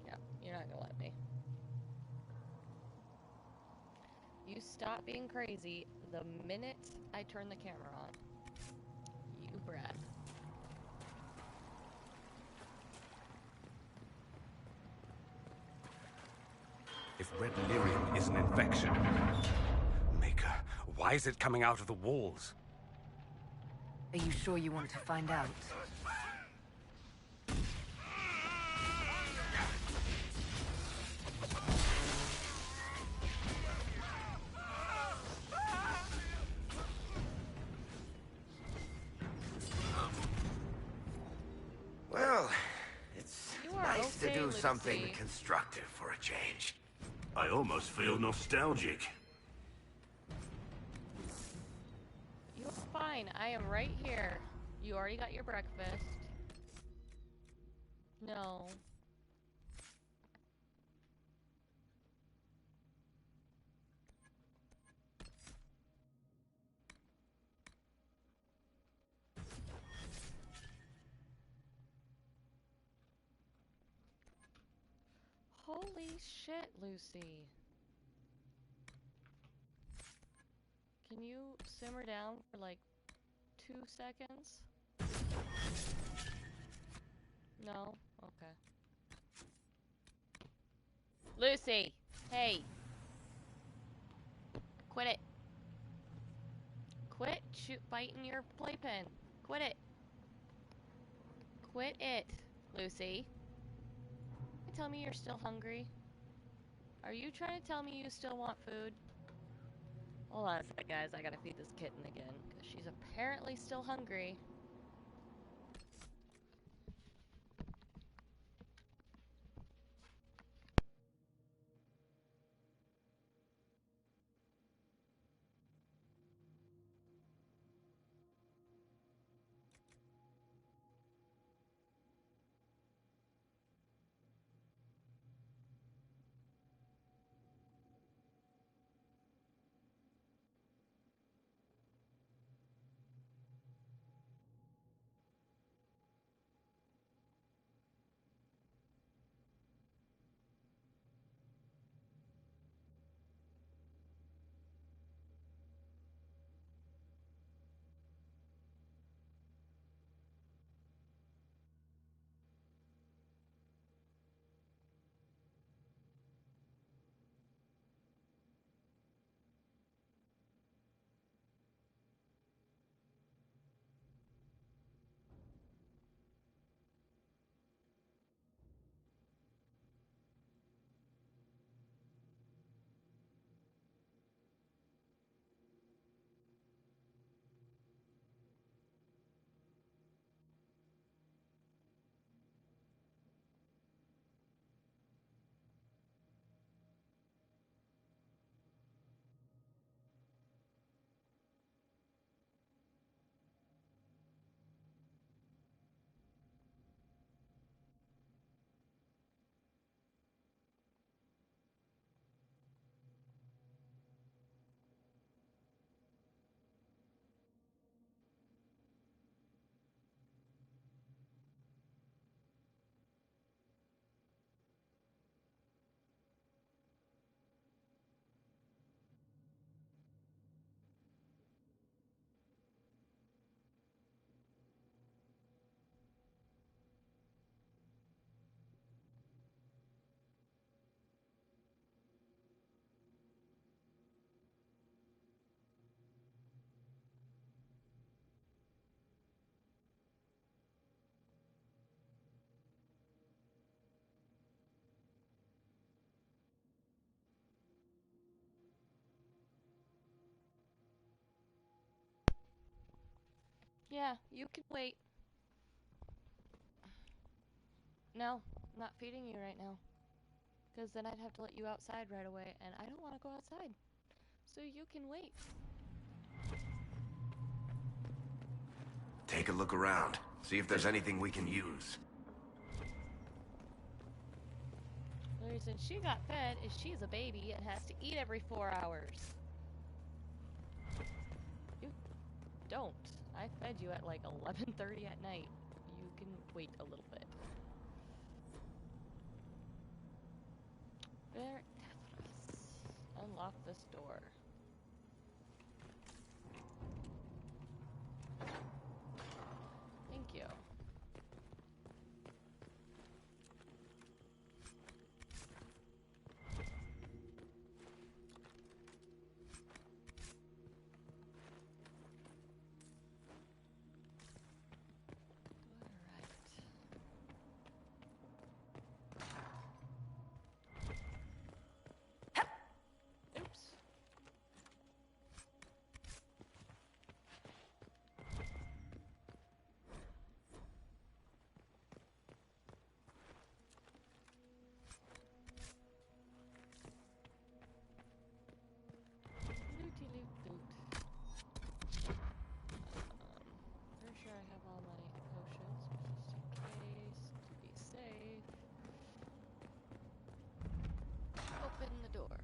[SPEAKER 4] Yeah, you're not gonna let me. You stop being crazy the minute I turn the camera on. You brat.
[SPEAKER 13] If red lyrium is an infection... Maker, why is it coming out of the walls?
[SPEAKER 1] Are you sure you want to find out?
[SPEAKER 17] Well, it's nice to
[SPEAKER 4] okay,
[SPEAKER 17] do something
[SPEAKER 4] Lucy.
[SPEAKER 17] constructive for a change.
[SPEAKER 19] I almost feel nostalgic.
[SPEAKER 4] You're fine. I am right here. You already got your breakfast. No. Holy shit, Lucy. Can you simmer down for like 2 seconds? No? Okay. Lucy! Hey! Quit it! Quit biting your playpen! Quit it! Quit it, Lucy. Tell me you're still hungry? Are you trying to tell me you still want food? Hold on a sec, guys. I gotta feed this kitten again, because she's apparently still hungry. Yeah, you can wait. No, I'm not feeding you right now. Because then I'd have to let you outside right away, and I don't want to go outside. So you can wait.
[SPEAKER 17] Take a look around. See if there's anything we can use.
[SPEAKER 4] The reason she got fed is she's a baby and has to eat every 4 hours. You don't. I fed you at like 11:30 at night. You can wait a little bit. There. Unlock this door. Thank you. Pretty sure I have all my potions, but just in case, to be safe. Open the door.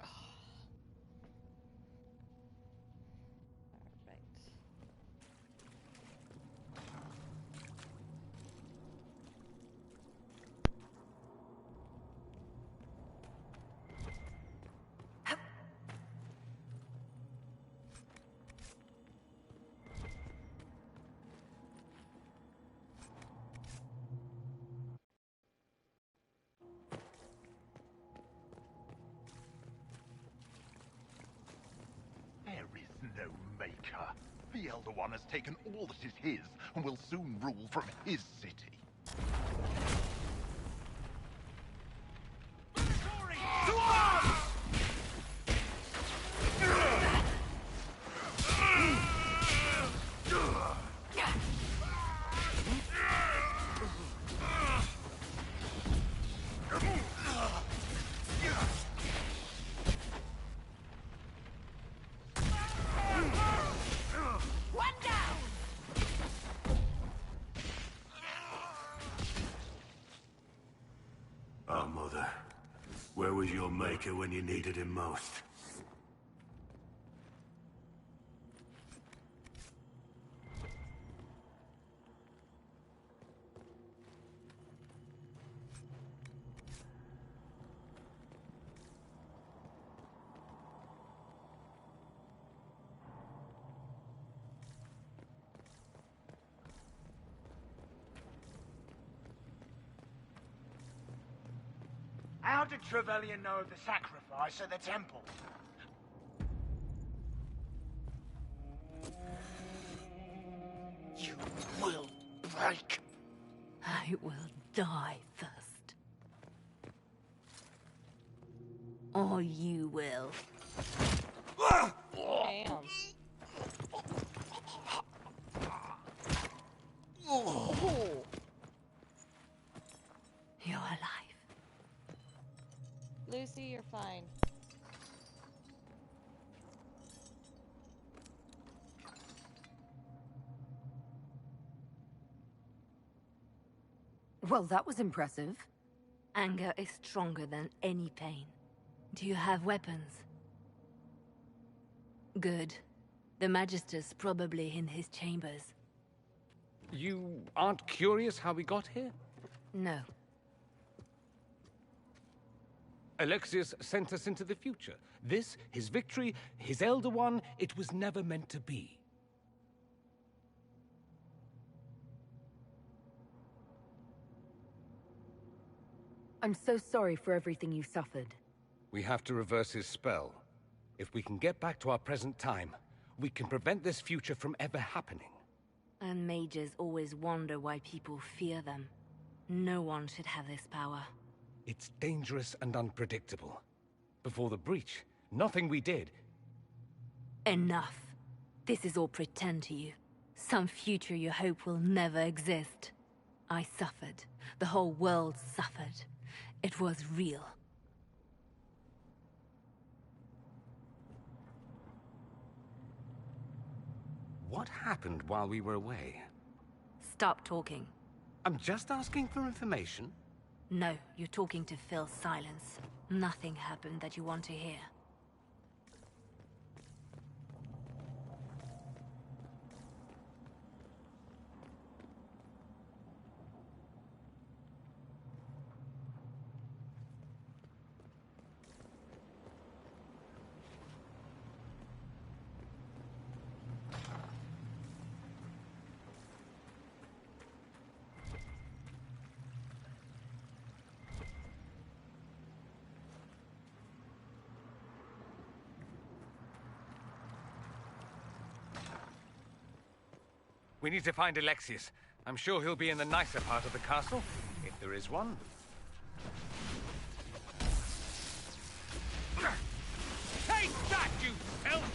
[SPEAKER 4] Alright.
[SPEAKER 20] There is no maker. The Elder One has taken all that is his, and will soon rule from his city.
[SPEAKER 19] Our mother. Where was your maker when you needed him most?
[SPEAKER 21] How did Trevelyan know of the sacrifice at the temple?
[SPEAKER 9] You will break. I will die first. Or you will.
[SPEAKER 4] Damn.
[SPEAKER 9] Oh. You're alive.
[SPEAKER 4] Lucy, you're fine.
[SPEAKER 1] Well, that was impressive.
[SPEAKER 11] Anger is stronger than any pain. Do you have weapons? Good. The Magister's probably in his chambers.
[SPEAKER 13] You aren't curious how we got here?
[SPEAKER 11] No.
[SPEAKER 13] Alexius sent us into the future. This, his victory, his Elder One, it was never meant to be.
[SPEAKER 1] I'm so sorry for everything you suffered.
[SPEAKER 13] We have to reverse his spell. If we can get back to our present time, we can prevent this future from ever happening.
[SPEAKER 11] And mages always wonder why people fear them. No one should have this power.
[SPEAKER 13] It's dangerous and unpredictable. Before the breach, nothing we did...
[SPEAKER 11] Enough. This is all pretend to you. Some future you hope will never exist. I suffered. The whole world suffered. It was real.
[SPEAKER 13] What happened while we were away?
[SPEAKER 11] Stop talking.
[SPEAKER 13] I'm just asking for information.
[SPEAKER 11] No, you're talking to fill silence. Nothing happened that you want to hear.
[SPEAKER 13] We need to find Alexius. I'm sure he'll be in the nicer part of the castle, if there is one. Take that, you filth!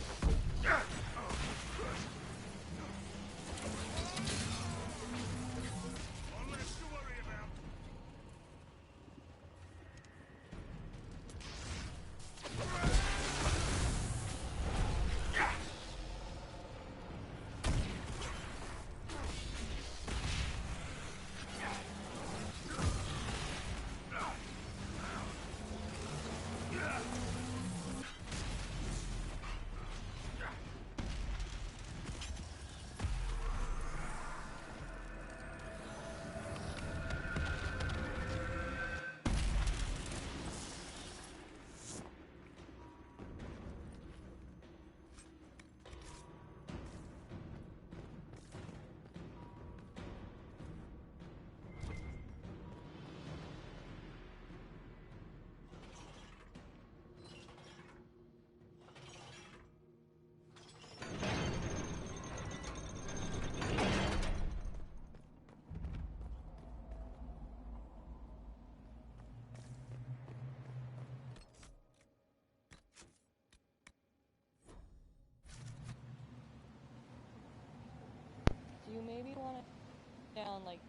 [SPEAKER 4] You maybe want to down like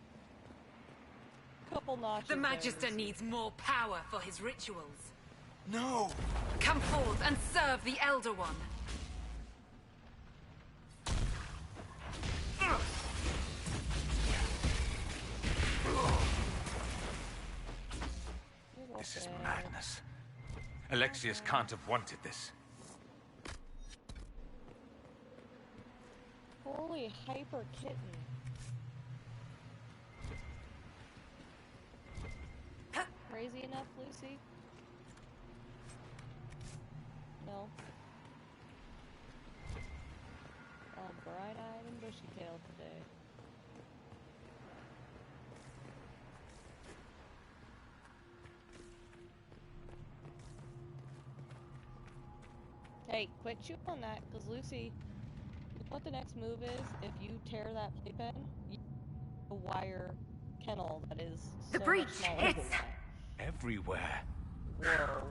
[SPEAKER 4] a couple notches.
[SPEAKER 10] The Magister needs more power for his rituals.
[SPEAKER 18] No!
[SPEAKER 10] Come forth and serve the Elder One.
[SPEAKER 13] This is madness. Alexius can't have wanted this.
[SPEAKER 4] Holy hyper kitten. Crazy enough, Lucy? No. All bright-eyed and bushy-tailed today. Hey, quit shooting on that, because Lucy, you know what the next move is? If you tear that playpen, you a wire kennel that is
[SPEAKER 9] The
[SPEAKER 4] so
[SPEAKER 9] breach!
[SPEAKER 4] much smaller than that.
[SPEAKER 13] Everywhere.
[SPEAKER 4] Whoa.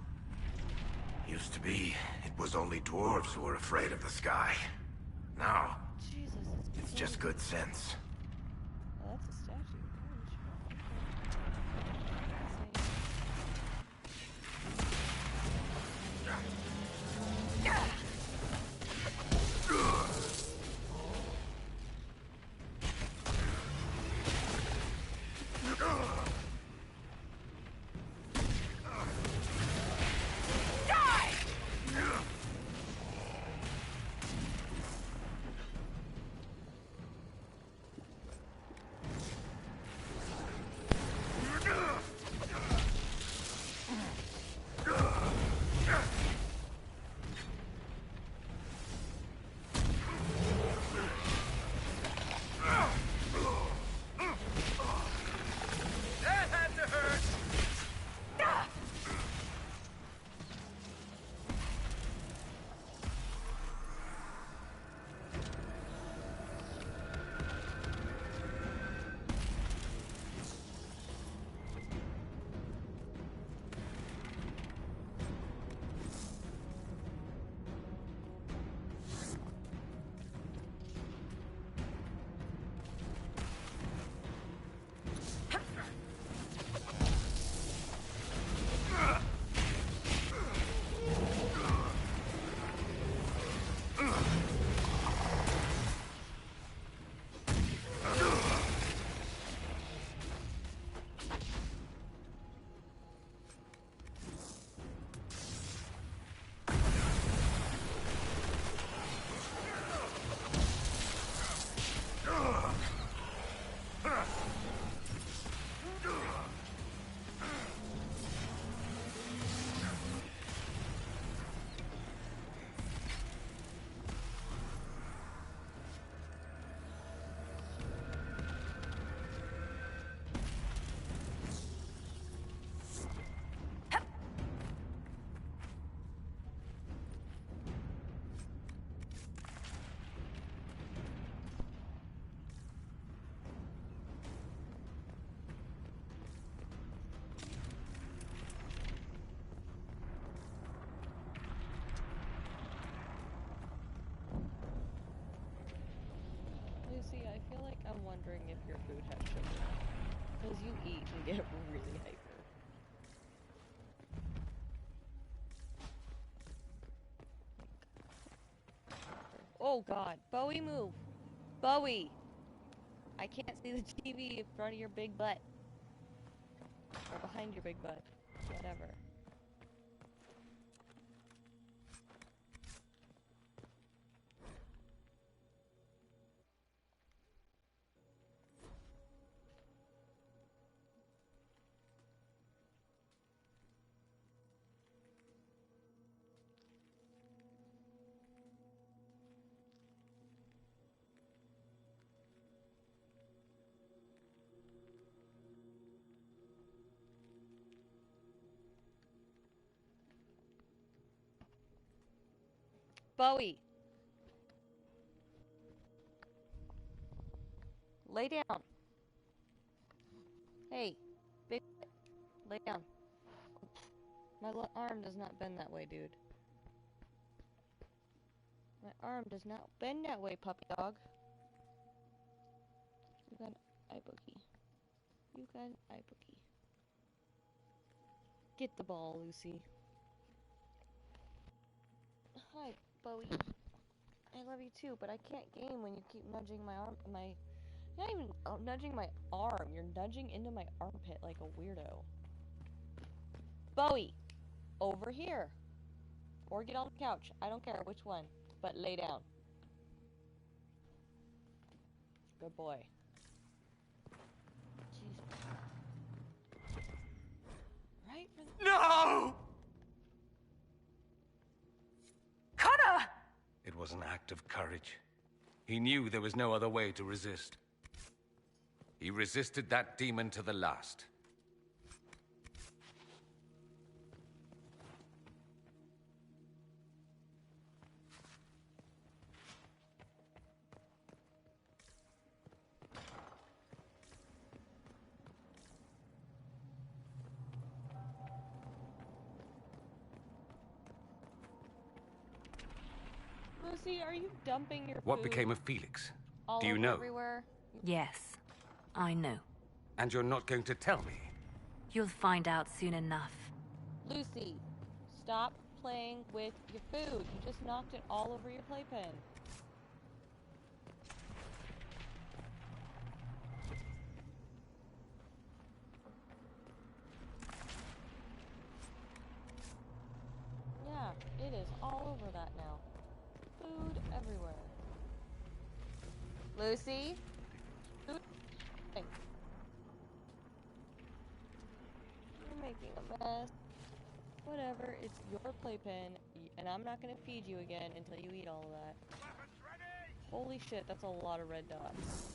[SPEAKER 17] Used to be, it was only dwarves who were afraid of the sky. Now,
[SPEAKER 4] Jesus,
[SPEAKER 17] it's just good sense.
[SPEAKER 4] Oh, that's a statue. Lucy, I feel like I'm wondering if your food has sugar. Because you eat and get really hyper. Oh god. Bowie, move! Bowie! I can't see the TV in front of your big butt. Or behind your big butt. Whatever. Bowie! Lay down. Hey, big lay down. My arm does not bend that way, dude. My arm does not bend that way, puppy dog. You got an eye boogie. You got an eye boogie. Get the ball, Lucy. Hi, Bowie. I love you too, but I can't game when you keep nudging my arm. You're not even nudging my arm. You're nudging into my armpit like a weirdo. Bowie! Over here. Or get on the couch. I don't care which one. But lay down. Good boy. Jeez. Right for the—
[SPEAKER 13] No!
[SPEAKER 5] Connor!
[SPEAKER 13] It was an act of courage. He knew there was no other way to resist. He resisted that demon to the last.
[SPEAKER 4] Lucy, are you dumping your
[SPEAKER 13] What
[SPEAKER 4] food
[SPEAKER 13] became of Felix?
[SPEAKER 4] all
[SPEAKER 13] Do you
[SPEAKER 4] over
[SPEAKER 13] know?
[SPEAKER 4] everywhere?
[SPEAKER 11] Yes, I know.
[SPEAKER 13] And you're not going to tell me?
[SPEAKER 11] You'll find out soon enough.
[SPEAKER 4] Lucy, stop playing with your food. You just knocked it all over your playpen. Yeah, it is all over that now. Food everywhere. Lucy? Food? Hey. You're making a mess. Whatever, it's your playpen, and I'm not gonna feed you again until you eat all of that. Holy shit, that's a lot of red dots.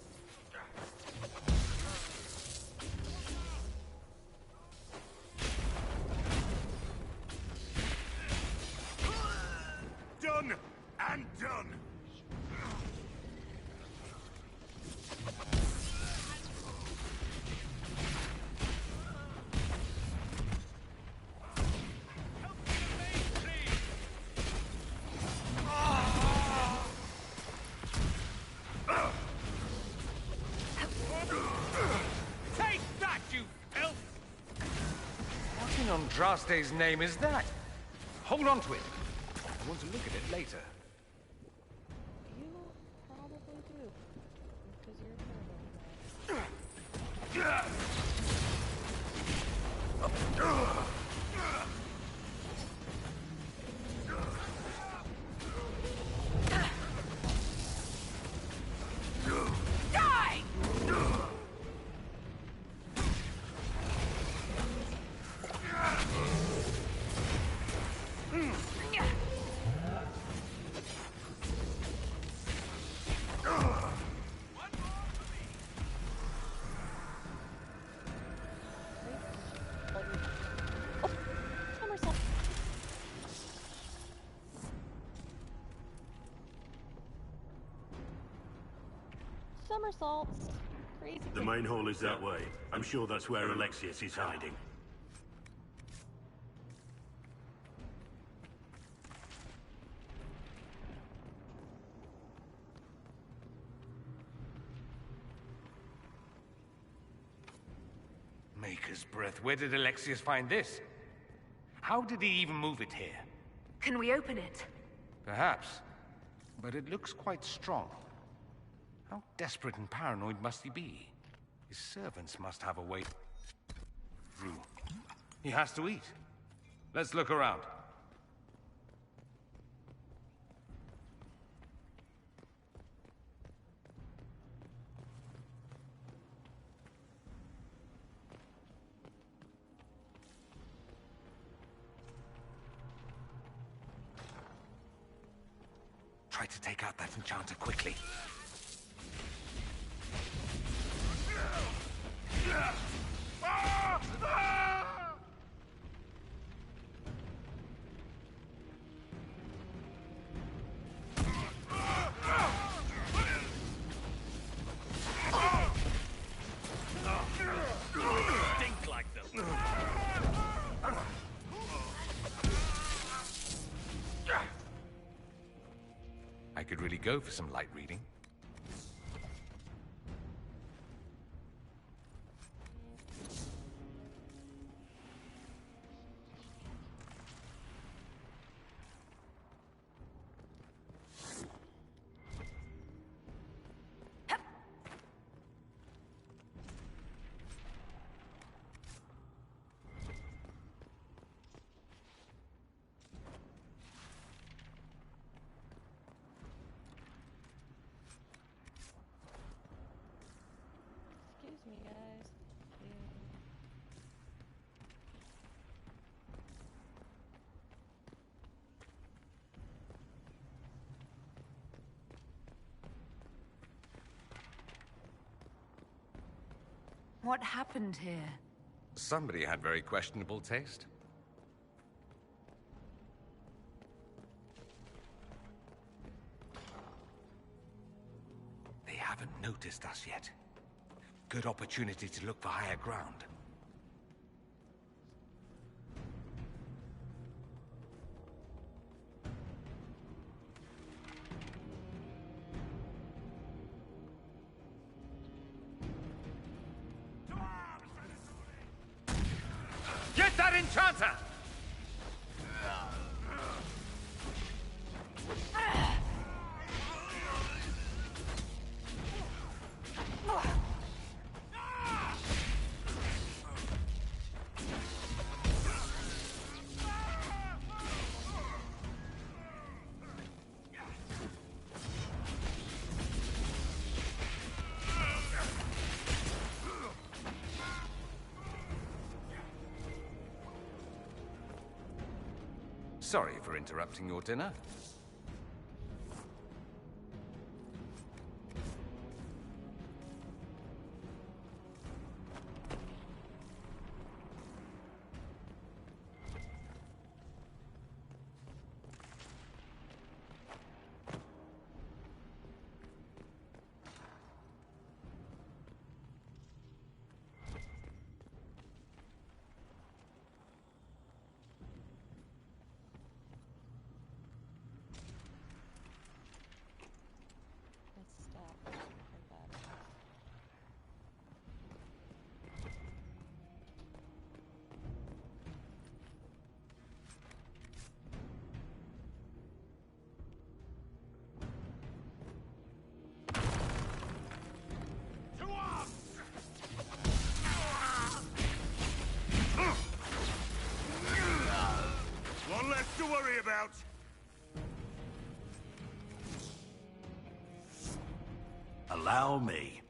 [SPEAKER 20] Done and done.
[SPEAKER 13] Take that, you elf! What in Andraste's name is that? Hold on to it. I want to look at it later.
[SPEAKER 4] You probably do. Because you're a pervert.
[SPEAKER 5] Die!
[SPEAKER 4] Somersault. Somersaults. Crazy.
[SPEAKER 19] The main hall is that way. I'm sure that's where Alexius is hiding.
[SPEAKER 13] Jesus breath, where did Alexius find this? How did he even move it here?
[SPEAKER 1] Can we open it?
[SPEAKER 13] Perhaps, but it looks quite strong. How desperate and paranoid must he be? His servants must have a way through. He has to eat. Let's look around. Try to take out that enchanter quickly.
[SPEAKER 18] Think like them.
[SPEAKER 13] I could really go for some light reading.
[SPEAKER 4] Excuse me, guys.
[SPEAKER 1] What happened here?
[SPEAKER 13] Somebody had very questionable taste. They haven't noticed us yet. Good opportunity to look for higher ground. Get that enchanter! Sorry for interrupting your dinner.
[SPEAKER 19] One less to worry about.
[SPEAKER 18] Allow me.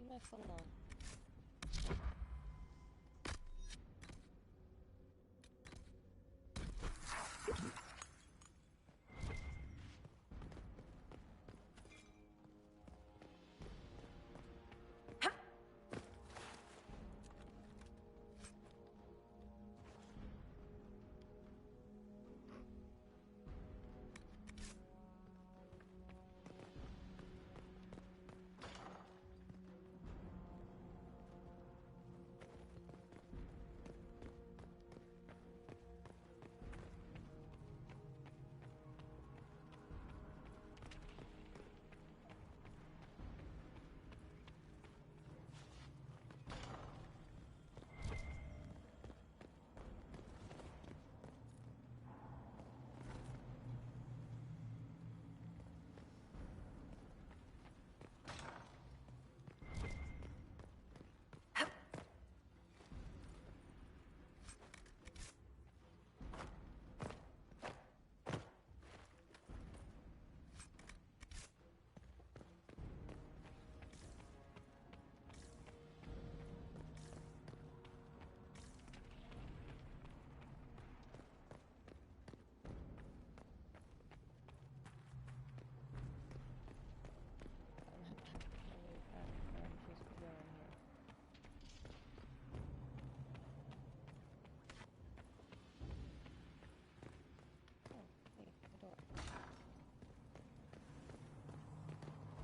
[SPEAKER 4] Leave my phone alone.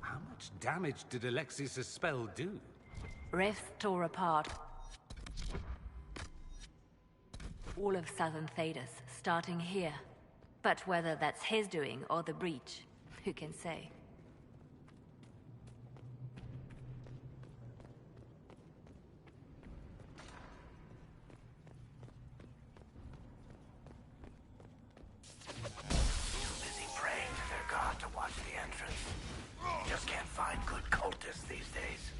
[SPEAKER 13] How much damage did Alexius' spell do?
[SPEAKER 11] Rifts tore apart all of southern Thedas, starting here. But whether that's his doing or the breach, who can say?
[SPEAKER 17] Busy praying to their god to watch the entrance. Just can't find good cultists these days.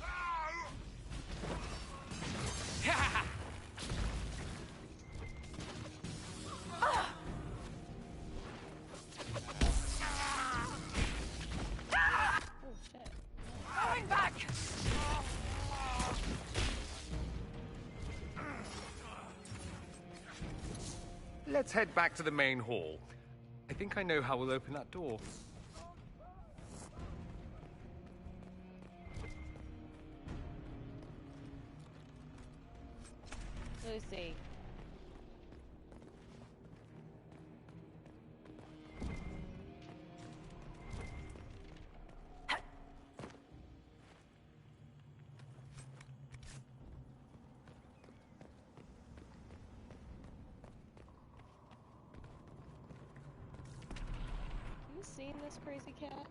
[SPEAKER 10] Going back!
[SPEAKER 13] Let's head back to the main hall. I think I know how we'll open that door.
[SPEAKER 4] Lucy. You seen this crazy cat?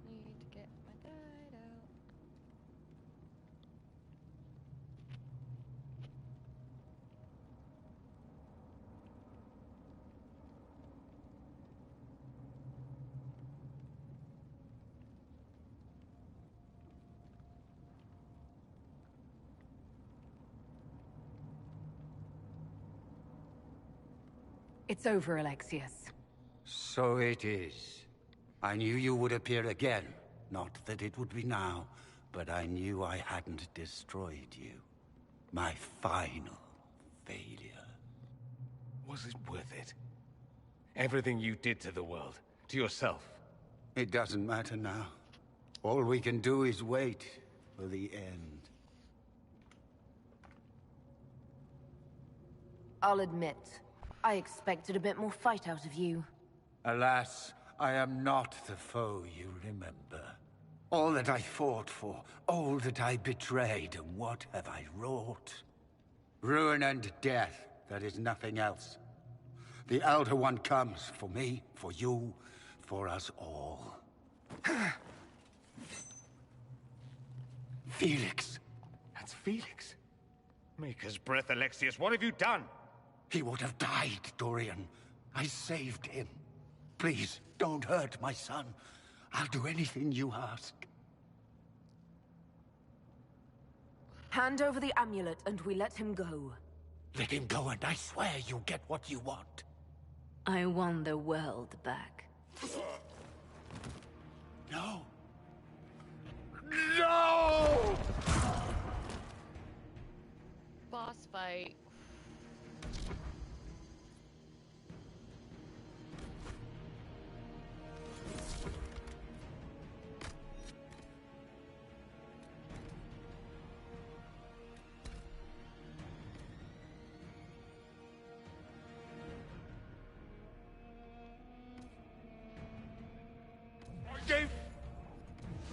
[SPEAKER 4] Need to get my guide out.
[SPEAKER 1] It's over, Alexius.
[SPEAKER 15] So it is. I knew you would appear again. Not that it would be now, but I knew I hadn't destroyed you. My final failure.
[SPEAKER 13] Was it worth it? Everything you did to the world, to yourself.
[SPEAKER 15] It doesn't matter now. All we can do is wait for the end.
[SPEAKER 1] I'll admit, I expected a bit more fight out of you.
[SPEAKER 15] Alas, I am not the foe you remember. All that I fought for, all that I betrayed, and what have I wrought? Ruin and death, there is nothing else. The Elder One comes for me, for you, for us all. Felix.
[SPEAKER 13] That's Felix. Maker's breath, Alexius. What have you done?
[SPEAKER 15] He would have died, Dorian. I saved him. Please, don't hurt my son. I'll do anything you ask.
[SPEAKER 1] Hand over the amulet and we let him go.
[SPEAKER 15] Let him go and I swear you'll get what you want.
[SPEAKER 11] I want the world back.
[SPEAKER 15] No.
[SPEAKER 13] No!
[SPEAKER 4] Boss fight.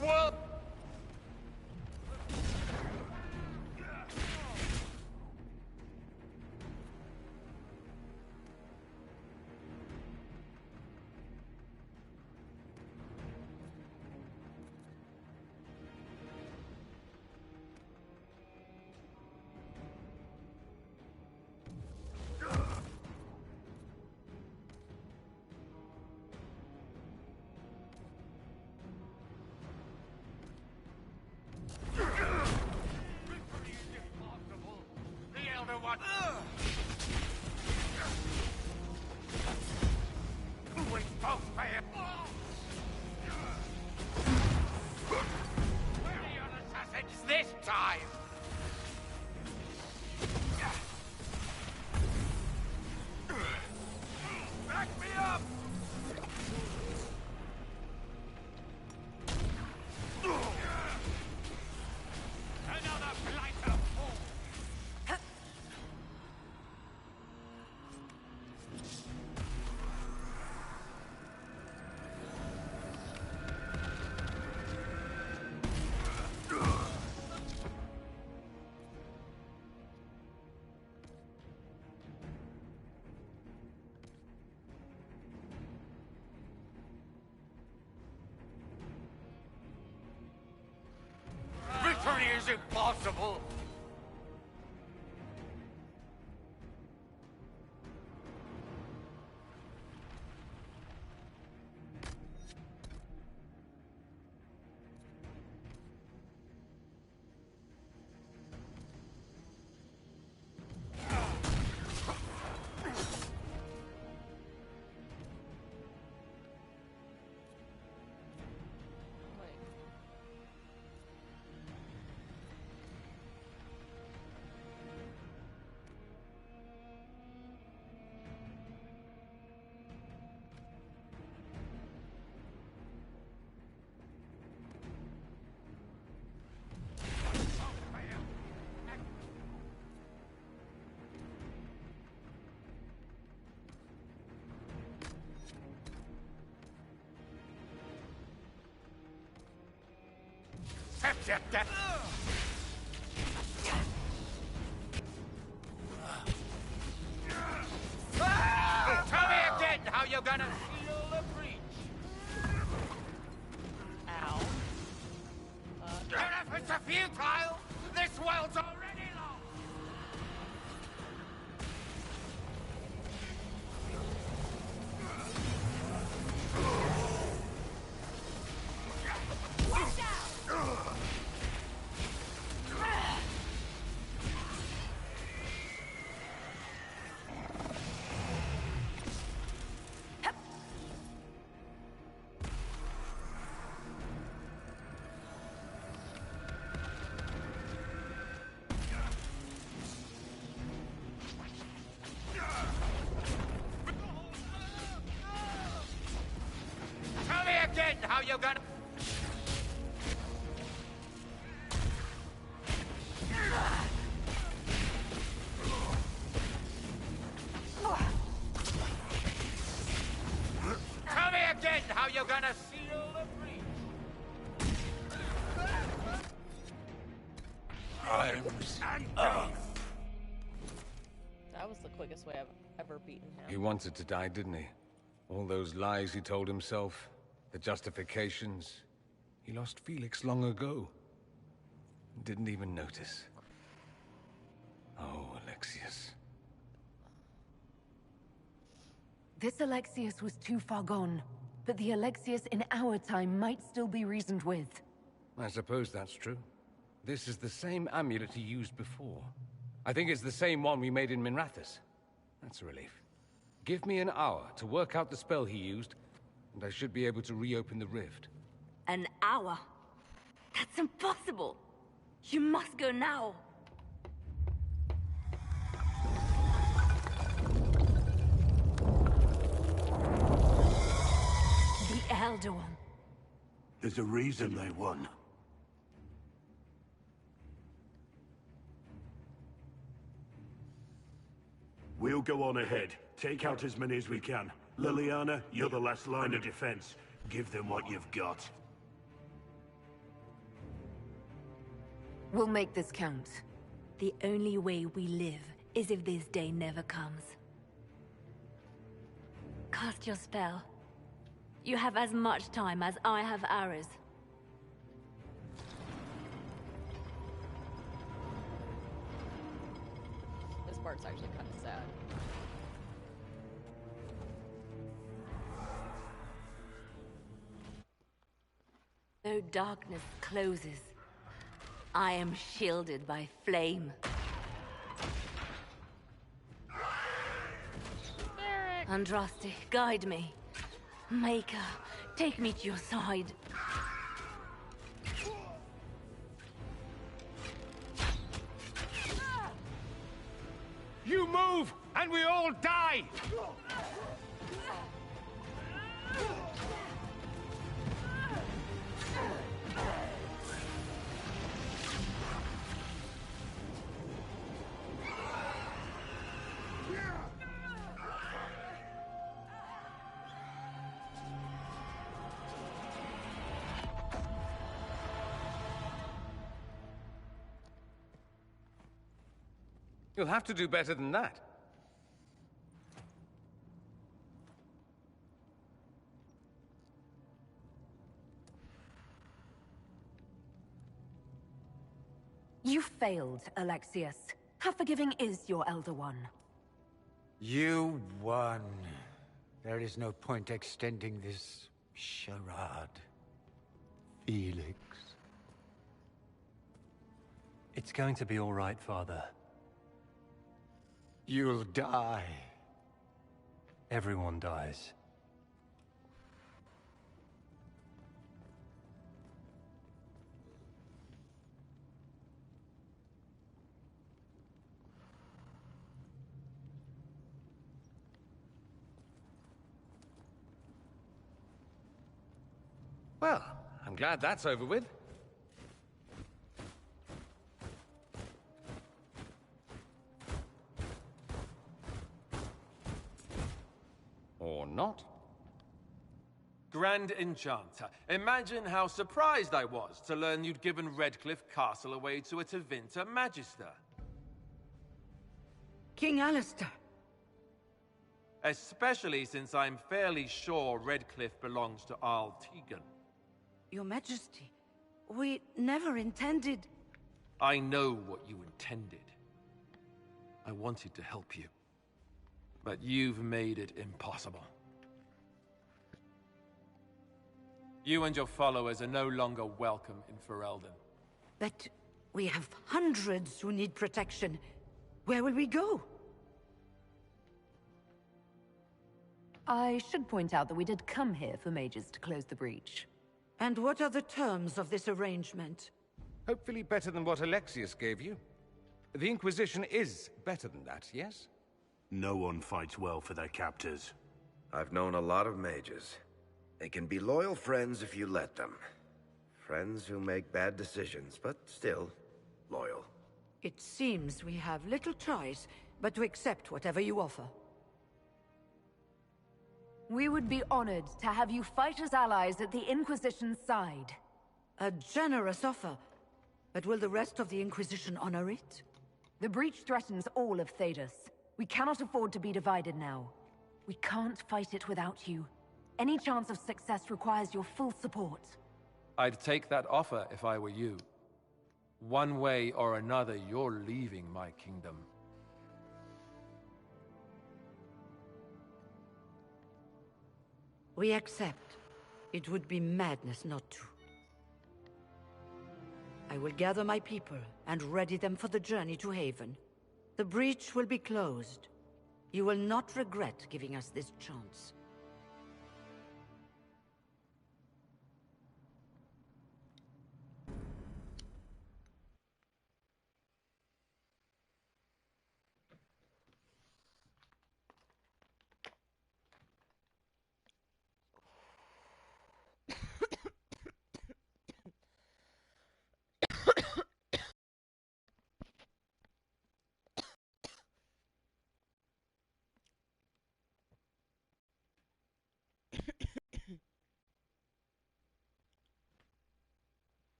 [SPEAKER 13] What? This time! Back me up! Another blighter fall! Victory is impossible! Tell me again how you're gonna seal the breach!
[SPEAKER 4] Ow.
[SPEAKER 13] Your efforts are futile! This world's already lost! Tell me again how you're gonna... Tell me again how you're gonna seal the breach!
[SPEAKER 4] That was the quickest way I've ever beaten him.
[SPEAKER 13] He wanted to die, didn't he? All those lies he told himself, the justifications. He lost Felix long ago. Didn't even notice. Oh, Alexius.
[SPEAKER 1] This Alexius was too far gone, but the Alexius in our time might still be reasoned with.
[SPEAKER 13] I suppose that's true. This is the same amulet he used before. I think it's the same one we made in Minrathous. That's a relief. Give me an hour to work out the spell he used, and I should be able to reopen the rift.
[SPEAKER 11] An hour? That's impossible! You must go now! The Elder One.
[SPEAKER 19] There's a reason they won. We'll go on ahead. Take out as many as we can. Liliana, you're the last line of defense. Give them what you've got.
[SPEAKER 1] We'll make this count.
[SPEAKER 11] The only way we live is if this day never comes. Cast your spell. You have as much time as I have hours.
[SPEAKER 4] This part's actually kind of sad.
[SPEAKER 11] Though darkness closes, I am shielded by flame. Andraste, guide me. Maker, take me to your side.
[SPEAKER 13] You move, and we all die! You'll have to do better than that.
[SPEAKER 1] You failed, Alexius. How forgiving is your Elder One?
[SPEAKER 15] You won. There is no point extending this charade. Felix.
[SPEAKER 16] It's going to be all right, Father.
[SPEAKER 15] You'll die.
[SPEAKER 16] Everyone dies.
[SPEAKER 13] Well, I'm glad that's over with. Or not.
[SPEAKER 2] Grand Enchanter, imagine how surprised I was to learn you'd given Redcliffe Castle away to a Tevinter Magister.
[SPEAKER 9] King Alistair.
[SPEAKER 2] Especially since I'm fairly sure Redcliffe belongs to Arl Tegan.
[SPEAKER 9] Your Majesty, we never intended...
[SPEAKER 2] I know what you intended. I wanted to help you. But you've made it impossible. You and your followers are no longer welcome in Ferelden.
[SPEAKER 9] But we have hundreds who need protection. Where will we go?
[SPEAKER 1] I should point out that we did come here for mages to close the breach.
[SPEAKER 9] And what are the terms of this arrangement?
[SPEAKER 13] Hopefully better than what Alexius gave you. The Inquisition is better than that, yes?
[SPEAKER 19] No one fights well for their captors.
[SPEAKER 17] I've known a lot of mages. They can be loyal friends if you let them. Friends who make bad decisions, but still loyal.
[SPEAKER 9] It seems we have little choice but to accept whatever you offer.
[SPEAKER 1] We would be honored to have you fight as allies at the Inquisition's side.
[SPEAKER 9] A generous offer. But will the rest of the Inquisition honor it?
[SPEAKER 1] The breach threatens all of Thedas. We cannot afford to be divided now. We can't fight it without you. Any chance of success requires your full support.
[SPEAKER 2] I'd take that offer if I were you. One way or another, you're leaving my kingdom.
[SPEAKER 9] We accept. It would be madness not to. I will gather my people and ready them for the journey to Haven. The breach will be closed. You will not regret giving us this chance.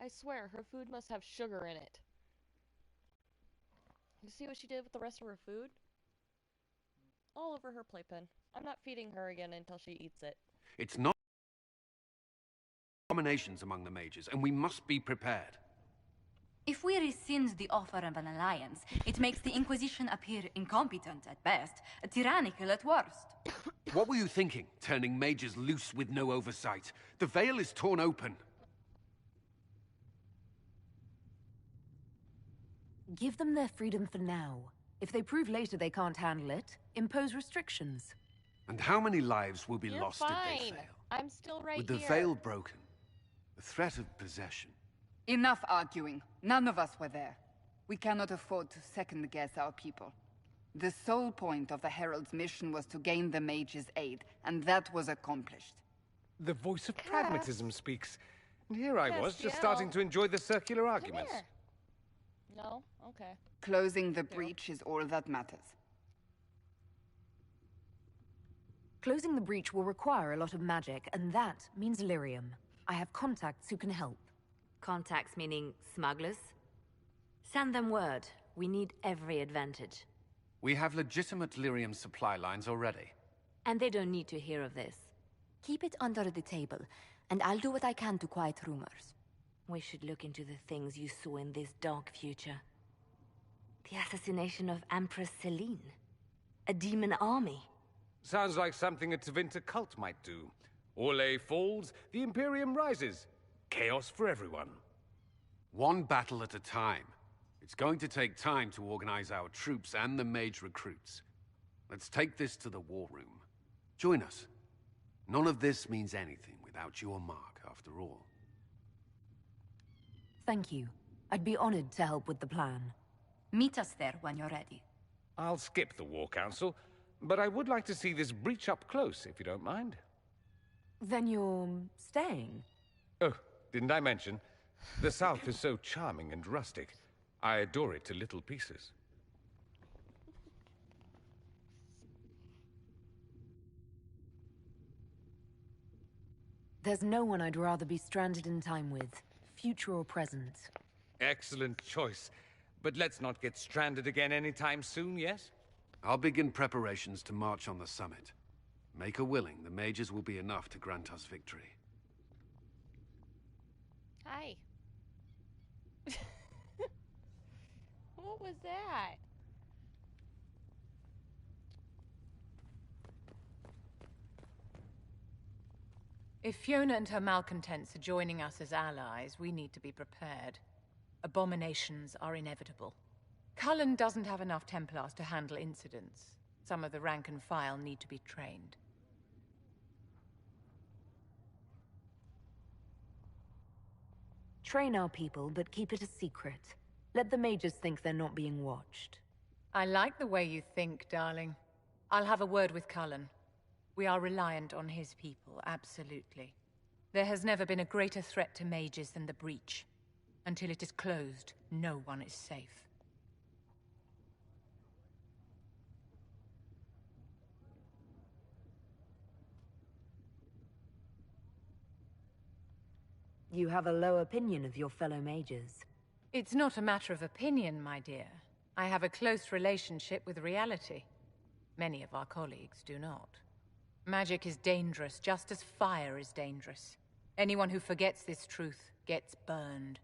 [SPEAKER 4] I swear, her food must have sugar in it. You see what she did with the rest of her food? All over her playpen. I'm not feeding her again until she eats it.
[SPEAKER 3] It's not abominations among the mages, and we must be prepared.
[SPEAKER 10] If we rescind the offer of an alliance, it makes the Inquisition appear incompetent at best, tyrannical at worst.
[SPEAKER 3] What were you thinking, turning mages loose with no oversight? The veil is torn open.
[SPEAKER 1] Give them their freedom for now. If they prove later they can't handle it, impose restrictions.
[SPEAKER 3] And how many lives will be
[SPEAKER 4] You're
[SPEAKER 3] lost
[SPEAKER 4] fine.
[SPEAKER 3] if they fail?
[SPEAKER 4] I'm still right
[SPEAKER 3] With the
[SPEAKER 4] here.
[SPEAKER 3] veil broken, the threat of possession.
[SPEAKER 6] Enough arguing. None of us were there. We cannot afford to second-guess our people. The sole point of the Herald's mission was to gain the mage's aid, and that was accomplished.
[SPEAKER 13] The voice of pragmatism speaks. And here I was, just
[SPEAKER 4] Castiel.
[SPEAKER 13] starting to enjoy the circular arguments.
[SPEAKER 4] Here. No? Okay.
[SPEAKER 6] Closing the breach is all that matters.
[SPEAKER 1] Closing the breach will require a lot of magic, and that means lyrium. I have contacts who can help.
[SPEAKER 11] Contacts meaning smugglers? Send them word. We need every advantage.
[SPEAKER 3] We have legitimate lyrium supply lines already.
[SPEAKER 11] And they don't need to hear of this.
[SPEAKER 10] Keep it under the table, and I'll do what I can to quiet rumors.
[SPEAKER 11] We should look into the things you saw in this dark future. The assassination of Empress Celine. A demon army.
[SPEAKER 13] Sounds like something a Tevinter cult might do. Orlais falls, the Imperium rises. Chaos for everyone.
[SPEAKER 3] One battle at a time. It's going to take time to organize our troops and the mage recruits. Let's take this to the war room. Join us. None of this means anything without your mark, after all.
[SPEAKER 1] Thank you. I'd be honored to help with the plan.
[SPEAKER 10] Meet us there when you're ready.
[SPEAKER 13] I'll skip the War Council, but I would like to see this breach up close, if you don't mind.
[SPEAKER 1] Then you're staying?
[SPEAKER 13] Oh, didn't I mention? The South is so charming and rustic. I adore it to little pieces.
[SPEAKER 1] There's no one I'd rather be stranded in time with, future or present.
[SPEAKER 13] Excellent choice. But let's not get stranded again anytime soon, yes?
[SPEAKER 3] I'll begin preparations to march on the summit. Make her willing, the mages will be enough to grant us victory.
[SPEAKER 4] Hi. What was that?
[SPEAKER 5] If Fiona and her malcontents are joining us as allies, we need to be prepared. Abominations are inevitable. Cullen doesn't have enough Templars to handle incidents. Some of the rank and file need to be trained.
[SPEAKER 1] Train our people, but keep it a secret. Let the mages think they're not being watched.
[SPEAKER 5] I like the way you think, darling. I'll have a word with Cullen. We are reliant on his people, absolutely. There has never been a greater threat to mages than the breach. Until it is closed, no one is safe.
[SPEAKER 1] You have a low opinion of your fellow mages.
[SPEAKER 5] It's not a matter of opinion, my dear. I have a close relationship with reality. Many of our colleagues do not. Magic is dangerous, just as fire is dangerous. Anyone who forgets this truth gets burned.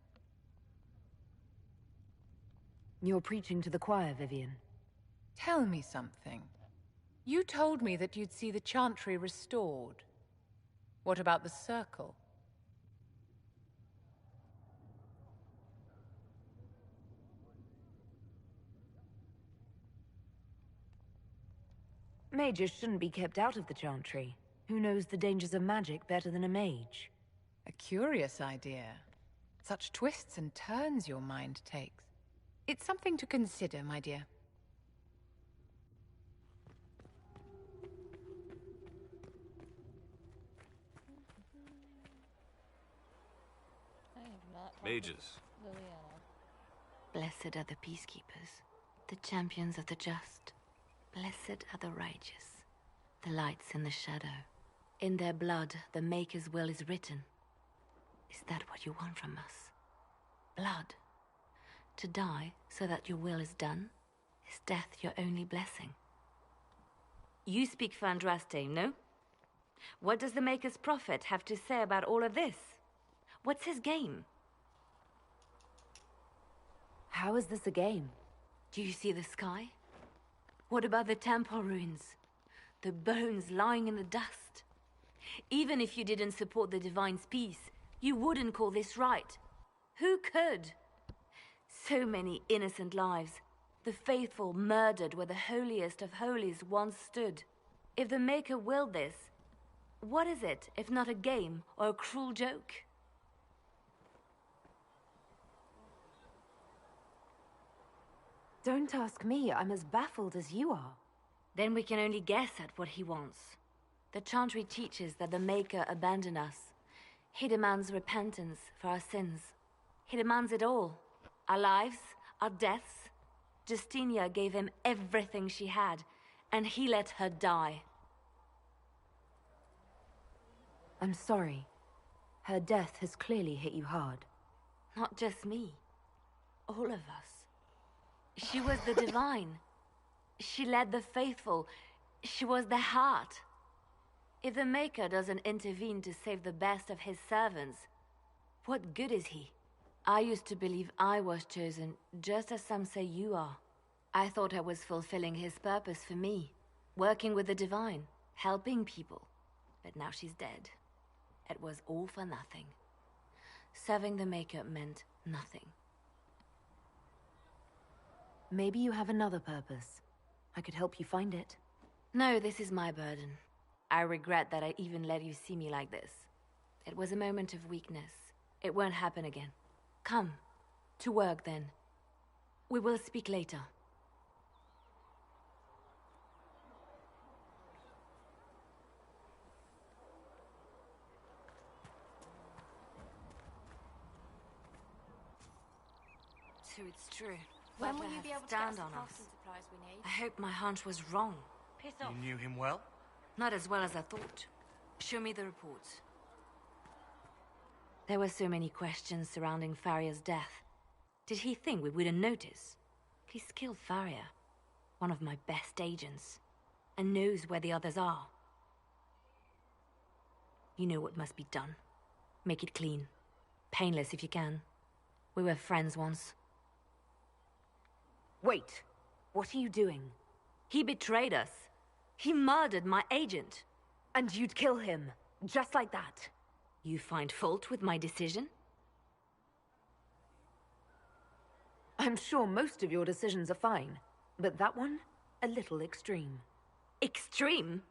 [SPEAKER 1] You're preaching to the choir, Vivian.
[SPEAKER 5] Tell me something. You told me that you'd see the Chantry restored. What about the Circle?
[SPEAKER 1] Mages shouldn't be kept out of the Chantry. Who knows the dangers of magic better than a mage?
[SPEAKER 5] A curious idea. Such twists and turns your mind takes. It's something to consider, my dear.
[SPEAKER 7] Mages.
[SPEAKER 11] Blessed are the peacekeepers, the champions of the just. Blessed are the righteous, the lights in the shadow. In their blood, the Maker's will is written. Is that what you want from us? Blood. To die so that your will is done? Is death your only blessing? You speak for Andraste, no? What does the Maker's prophet have to say about all of this? What's his game?
[SPEAKER 1] How is this a game?
[SPEAKER 11] Do you see the sky? What about the temple ruins? The bones lying in the dust? Even if you didn't support the Divine's peace, you wouldn't call this right. Who could? So many innocent lives. The faithful murdered where the holiest of holies once stood. If the Maker willed this, what is it if not a game or a cruel joke?
[SPEAKER 1] Don't ask me. I'm as baffled as you are.
[SPEAKER 11] Then we can only guess at what he wants. The Chantry teaches that the Maker abandoned us. He demands repentance for our sins. He demands it all. Our lives, our deaths. Justinia gave him everything she had, and he let her die.
[SPEAKER 1] I'm sorry. Her death has clearly hit you hard.
[SPEAKER 11] Not just me. All of us. She was the Divine. She led the faithful. She was their heart. If the Maker doesn't intervene to save the best of his servants, what good is he? I used to believe I was chosen, just as some say you are. I thought I was fulfilling his purpose for me, working with the Divine, helping people. But now she's dead. It was all for nothing. Serving the Maker meant nothing.
[SPEAKER 1] Maybe you have another purpose. I could help you find it.
[SPEAKER 11] No, this is my burden. I regret that I even let you see me like this. It was a moment of weakness. It won't happen again. Come. To work, then. We will speak later. So it's true.
[SPEAKER 10] When
[SPEAKER 11] Butler
[SPEAKER 10] will you
[SPEAKER 11] has
[SPEAKER 10] be able to
[SPEAKER 11] stand
[SPEAKER 10] get us
[SPEAKER 11] on
[SPEAKER 10] the
[SPEAKER 11] us.
[SPEAKER 10] crafting supplies we need?
[SPEAKER 11] I hope my hunch was wrong.
[SPEAKER 10] Piss off.
[SPEAKER 21] You knew him well?
[SPEAKER 11] Not as well as I thought. Show me the reports. There were so many questions surrounding Faria's death. Did he think we wouldn't notice? He's killed Faria, one of my best agents, and knows where the others are. You know what must be done. Make it clean. Painless if you can. We were friends once.
[SPEAKER 1] Wait! What are you doing?
[SPEAKER 11] He betrayed us. He murdered my agent.
[SPEAKER 1] And you'd kill him, just like that.
[SPEAKER 11] You find fault with my decision?
[SPEAKER 1] I'm sure most of your decisions are fine, but that one, a little extreme.
[SPEAKER 11] Extreme?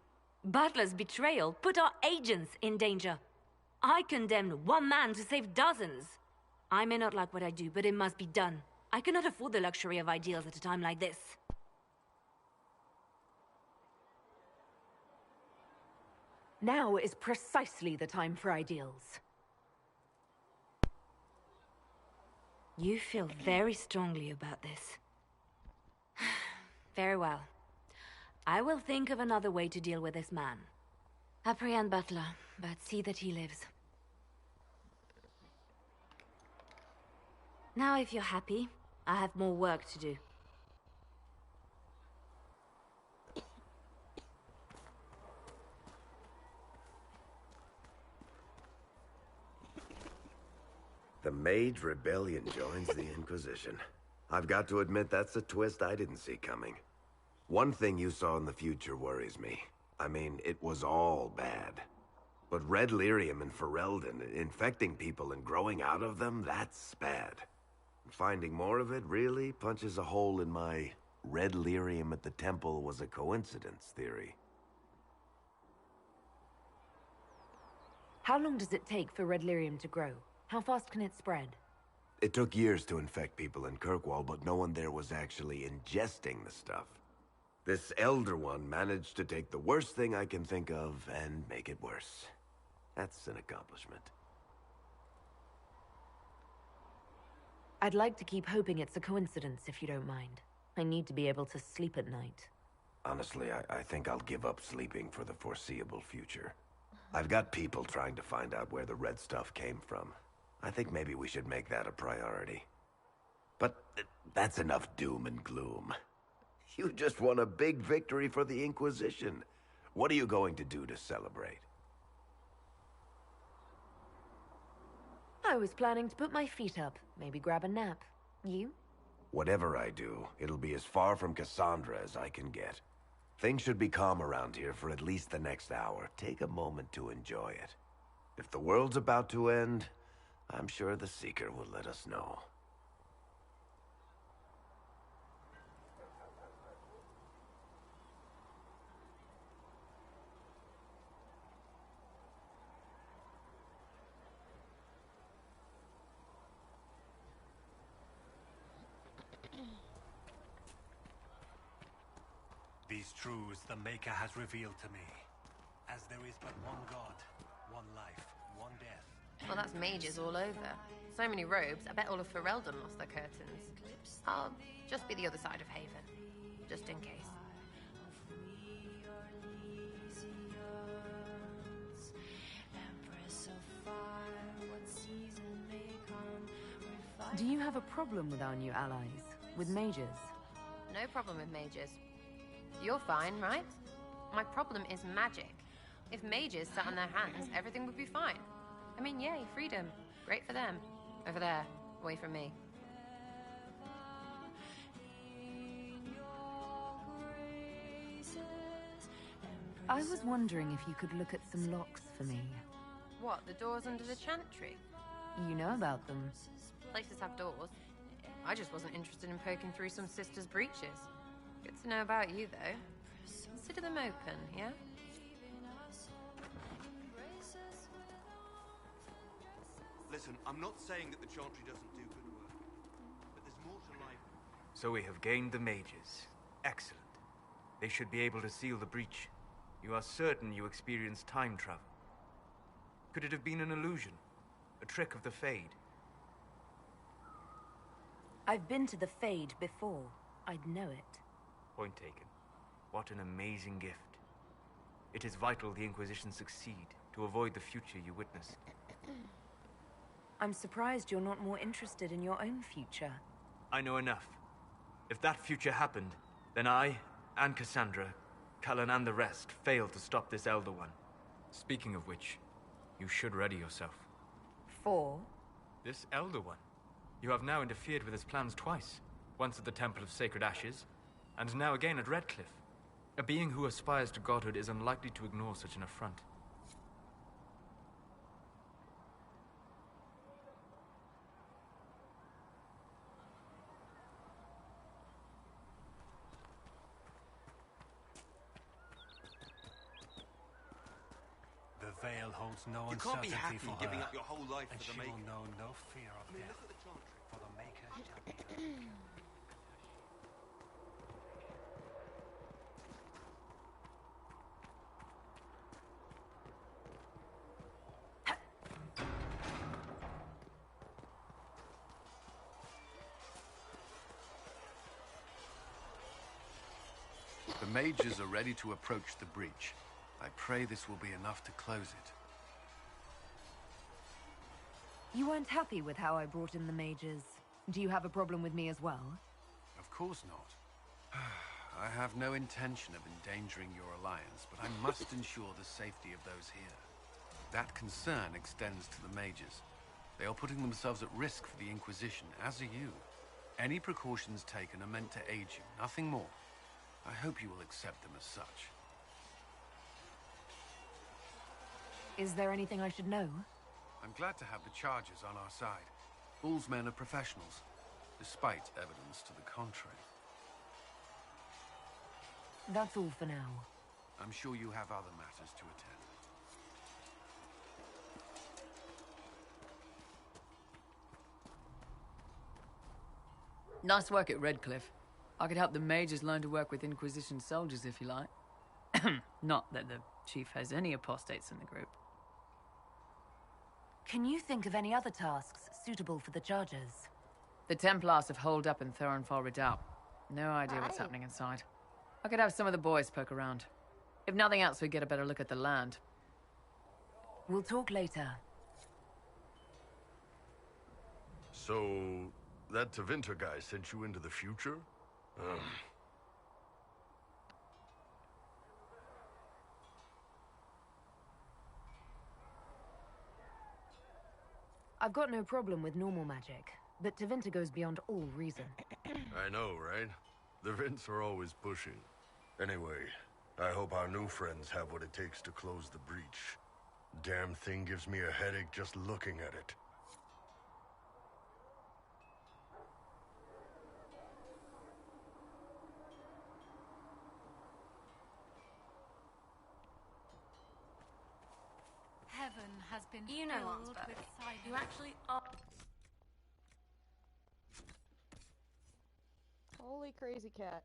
[SPEAKER 11] Butler's betrayal put our agents in danger. I condemned one man to save dozens. I may not like what I do, but it must be done. I cannot afford the luxury of ideals at a time like this.
[SPEAKER 1] Now is precisely the time for ideals.
[SPEAKER 11] You feel very strongly about this. Very well. I will think of another way to deal with this man. Apprehend Butler, but see that he lives. Now, if you're happy, I have more work to do.
[SPEAKER 17] Mage Rebellion joins the Inquisition. I've got to admit that's a twist I didn't see coming. One thing you saw in the future worries me. I mean, it was all bad. But red lyrium in Ferelden, infecting people and growing out of them, that's bad. Finding more of it really punches a hole in my red lyrium at the temple was a coincidence theory.
[SPEAKER 1] How long does it take for red lyrium to grow? How fast can it spread?
[SPEAKER 17] It took years to infect people in Kirkwall, but no one there was actually ingesting the stuff. This Elder One managed to take the worst thing I can think of and make it worse. That's an accomplishment.
[SPEAKER 1] I'd like to keep hoping it's a coincidence, if you don't mind. I need to be able to sleep at night.
[SPEAKER 17] Honestly, I think I'll give up sleeping for the foreseeable future. I've got people trying to find out where the red stuff came from. I think maybe we should make that a priority. But that's enough doom and gloom. You just won a big victory for the Inquisition. What are you going to do to celebrate?
[SPEAKER 1] I was planning to put my feet up, maybe grab a nap. You?
[SPEAKER 17] Whatever I do, it'll be as far from Cassandra as I can get. Things should be calm around here for at least the next hour. Take a moment to enjoy it. If the world's about to end, I'm sure the Seeker will let us know.
[SPEAKER 16] These truths the Maker has revealed to me. As there is but one God, one life, one death.
[SPEAKER 8] Well, that's mages all over. So many robes, I bet all of Ferelden lost their curtains. I'll just be the other side of Haven, just in case.
[SPEAKER 1] Do you have a problem with our new allies? With mages?
[SPEAKER 8] No problem with mages. You're fine, right? My problem is magic. If mages sat on their hands, everything would be fine. I mean, yay, freedom. Great for them. Over there, away from me.
[SPEAKER 1] I was wondering if you could look at some locks for me.
[SPEAKER 8] What, the doors under the chantry?
[SPEAKER 1] You know about them.
[SPEAKER 8] Places have doors. I just wasn't interested in poking through some sister's breeches. Good to know about you, though. Consider them open, yeah?
[SPEAKER 22] Listen, I'm not saying that the Chantry doesn't do good work, but there's more to life.
[SPEAKER 23] So we have gained the mages. Excellent. They should be able to seal the breach. You are certain you experienced time travel. Could it have been an illusion? A trick of the Fade?
[SPEAKER 1] I've been to the Fade before. I'd know it.
[SPEAKER 23] Point taken. What an amazing gift. It is vital the Inquisition succeed to avoid the future you witness.
[SPEAKER 1] I'm surprised you're not more interested in your own future.
[SPEAKER 23] I know enough. If that future happened, then I, and Cassandra, Cullen and the rest, failed to stop this Elder One. Speaking of which, you should ready yourself.
[SPEAKER 1] For?
[SPEAKER 23] This Elder One. You have now interfered with his plans twice. Once at the Temple of Sacred Ashes, and now again at Redcliffe. A being who aspires to godhood is unlikely to ignore such an affront.
[SPEAKER 16] The Veil holds no
[SPEAKER 22] You can't be
[SPEAKER 16] uncertainty
[SPEAKER 22] happy
[SPEAKER 16] for
[SPEAKER 22] giving
[SPEAKER 16] her,
[SPEAKER 22] up your whole life
[SPEAKER 16] and
[SPEAKER 22] for
[SPEAKER 16] she
[SPEAKER 22] the Maker.
[SPEAKER 16] will know no fear of death.
[SPEAKER 22] Look at the Chantry.
[SPEAKER 16] For the Maker shall be her.
[SPEAKER 3] The mages are ready to approach the breach. I pray this will be enough to close it.
[SPEAKER 1] You weren't happy with how I brought in the mages. Do you have a problem with me as well?
[SPEAKER 3] Of course not. I have no intention of endangering your alliance, but I must ensure the safety of those here. That concern extends to the mages. They are putting themselves at risk for the Inquisition, as are you. Any precautions taken are meant to aid you, nothing more. I hope you will accept them as such.
[SPEAKER 1] Is there anything I should know?
[SPEAKER 3] I'm glad to have the Chargers on our side. Bull's men are professionals, despite evidence to the contrary.
[SPEAKER 1] That's all for now.
[SPEAKER 3] I'm sure you have other matters to attend.
[SPEAKER 12] Nice work at Redcliffe. I could help the mages learn to work with Inquisition soldiers if you like. Not that the chief has any apostates in the group.
[SPEAKER 1] Can you think of any other tasks suitable for the Chargers?
[SPEAKER 12] The Templars have holed up in Thorinfall Redoubt. No idea what's happening inside. I could have some of the boys poke around. If nothing else, we'd get a better look at the land.
[SPEAKER 1] We'll talk later.
[SPEAKER 14] So, that Tevinter guy sent you into the future?
[SPEAKER 1] I've got no problem with normal magic, but Tevinter goes beyond all reason.
[SPEAKER 14] I know, right? The Vints are always pushing. Anyway, I hope our new friends have what it takes to close the breach. Damn thing gives me a headache just looking at it.
[SPEAKER 10] Heaven has been
[SPEAKER 11] You know,
[SPEAKER 10] filled
[SPEAKER 11] Ansberg,
[SPEAKER 10] with silence.
[SPEAKER 11] you actually are...
[SPEAKER 4] Holy crazy cat.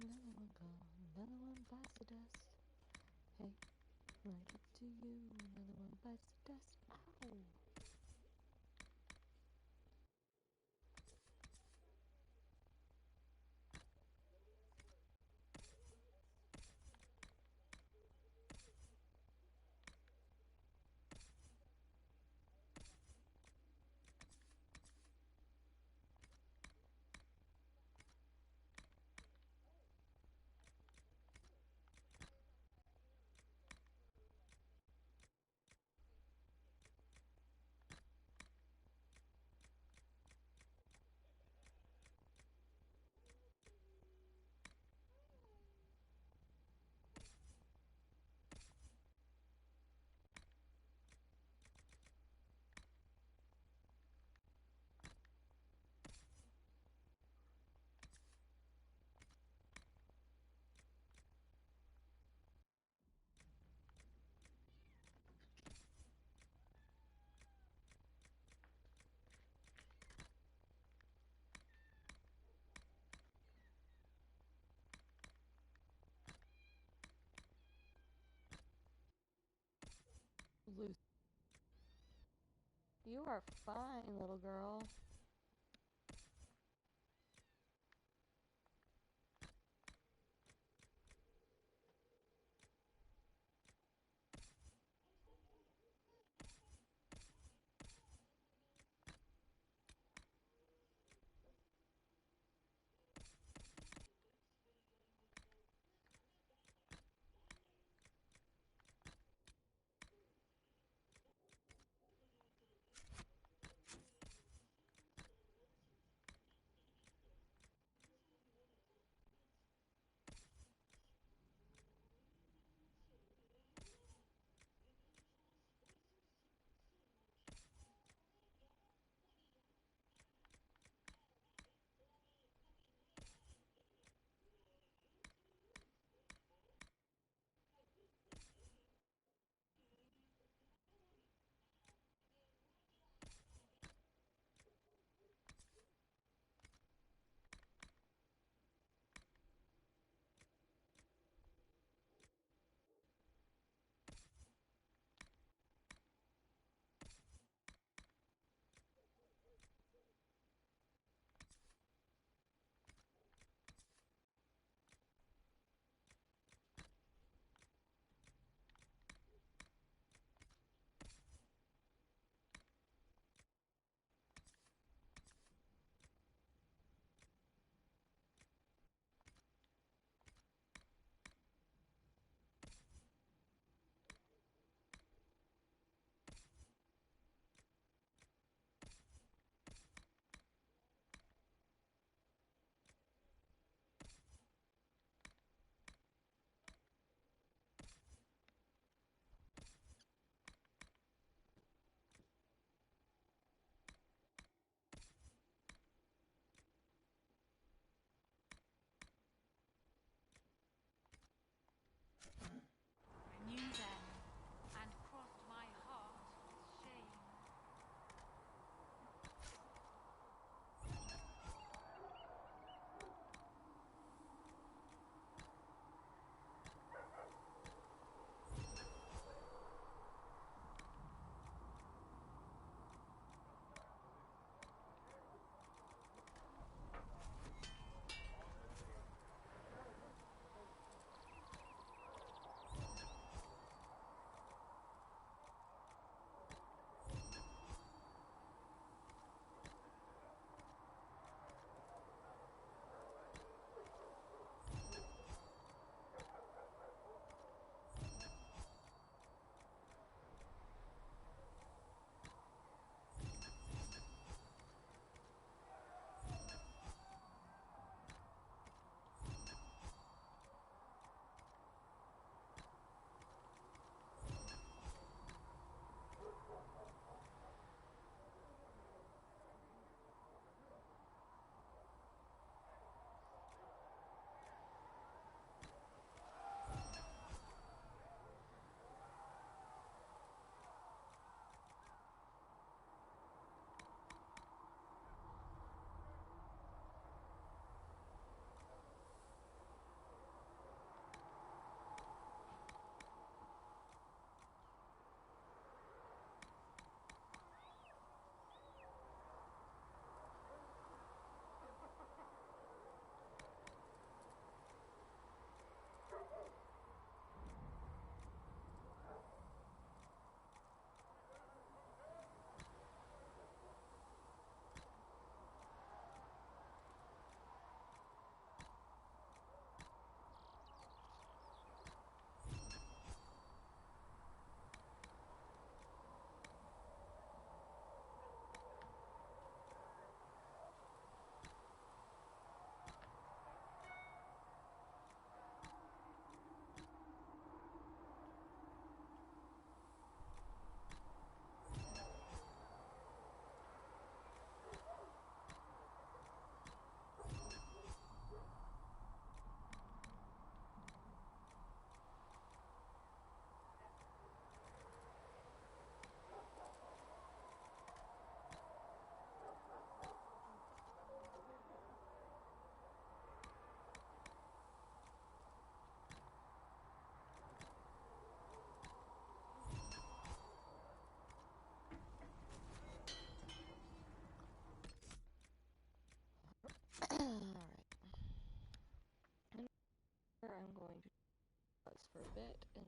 [SPEAKER 4] Another one gone, another one bites the dust. Hey, right up to you, another one bites the dust. Ow! Lucy. You are fine, little girl.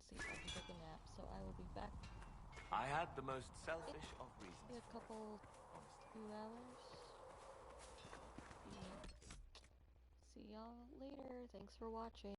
[SPEAKER 4] see if I can take a nap. So I will be back
[SPEAKER 7] I had the most selfish of reasons.
[SPEAKER 4] in a couple, few hours. Yeah. See y'all later. Thanks for watching.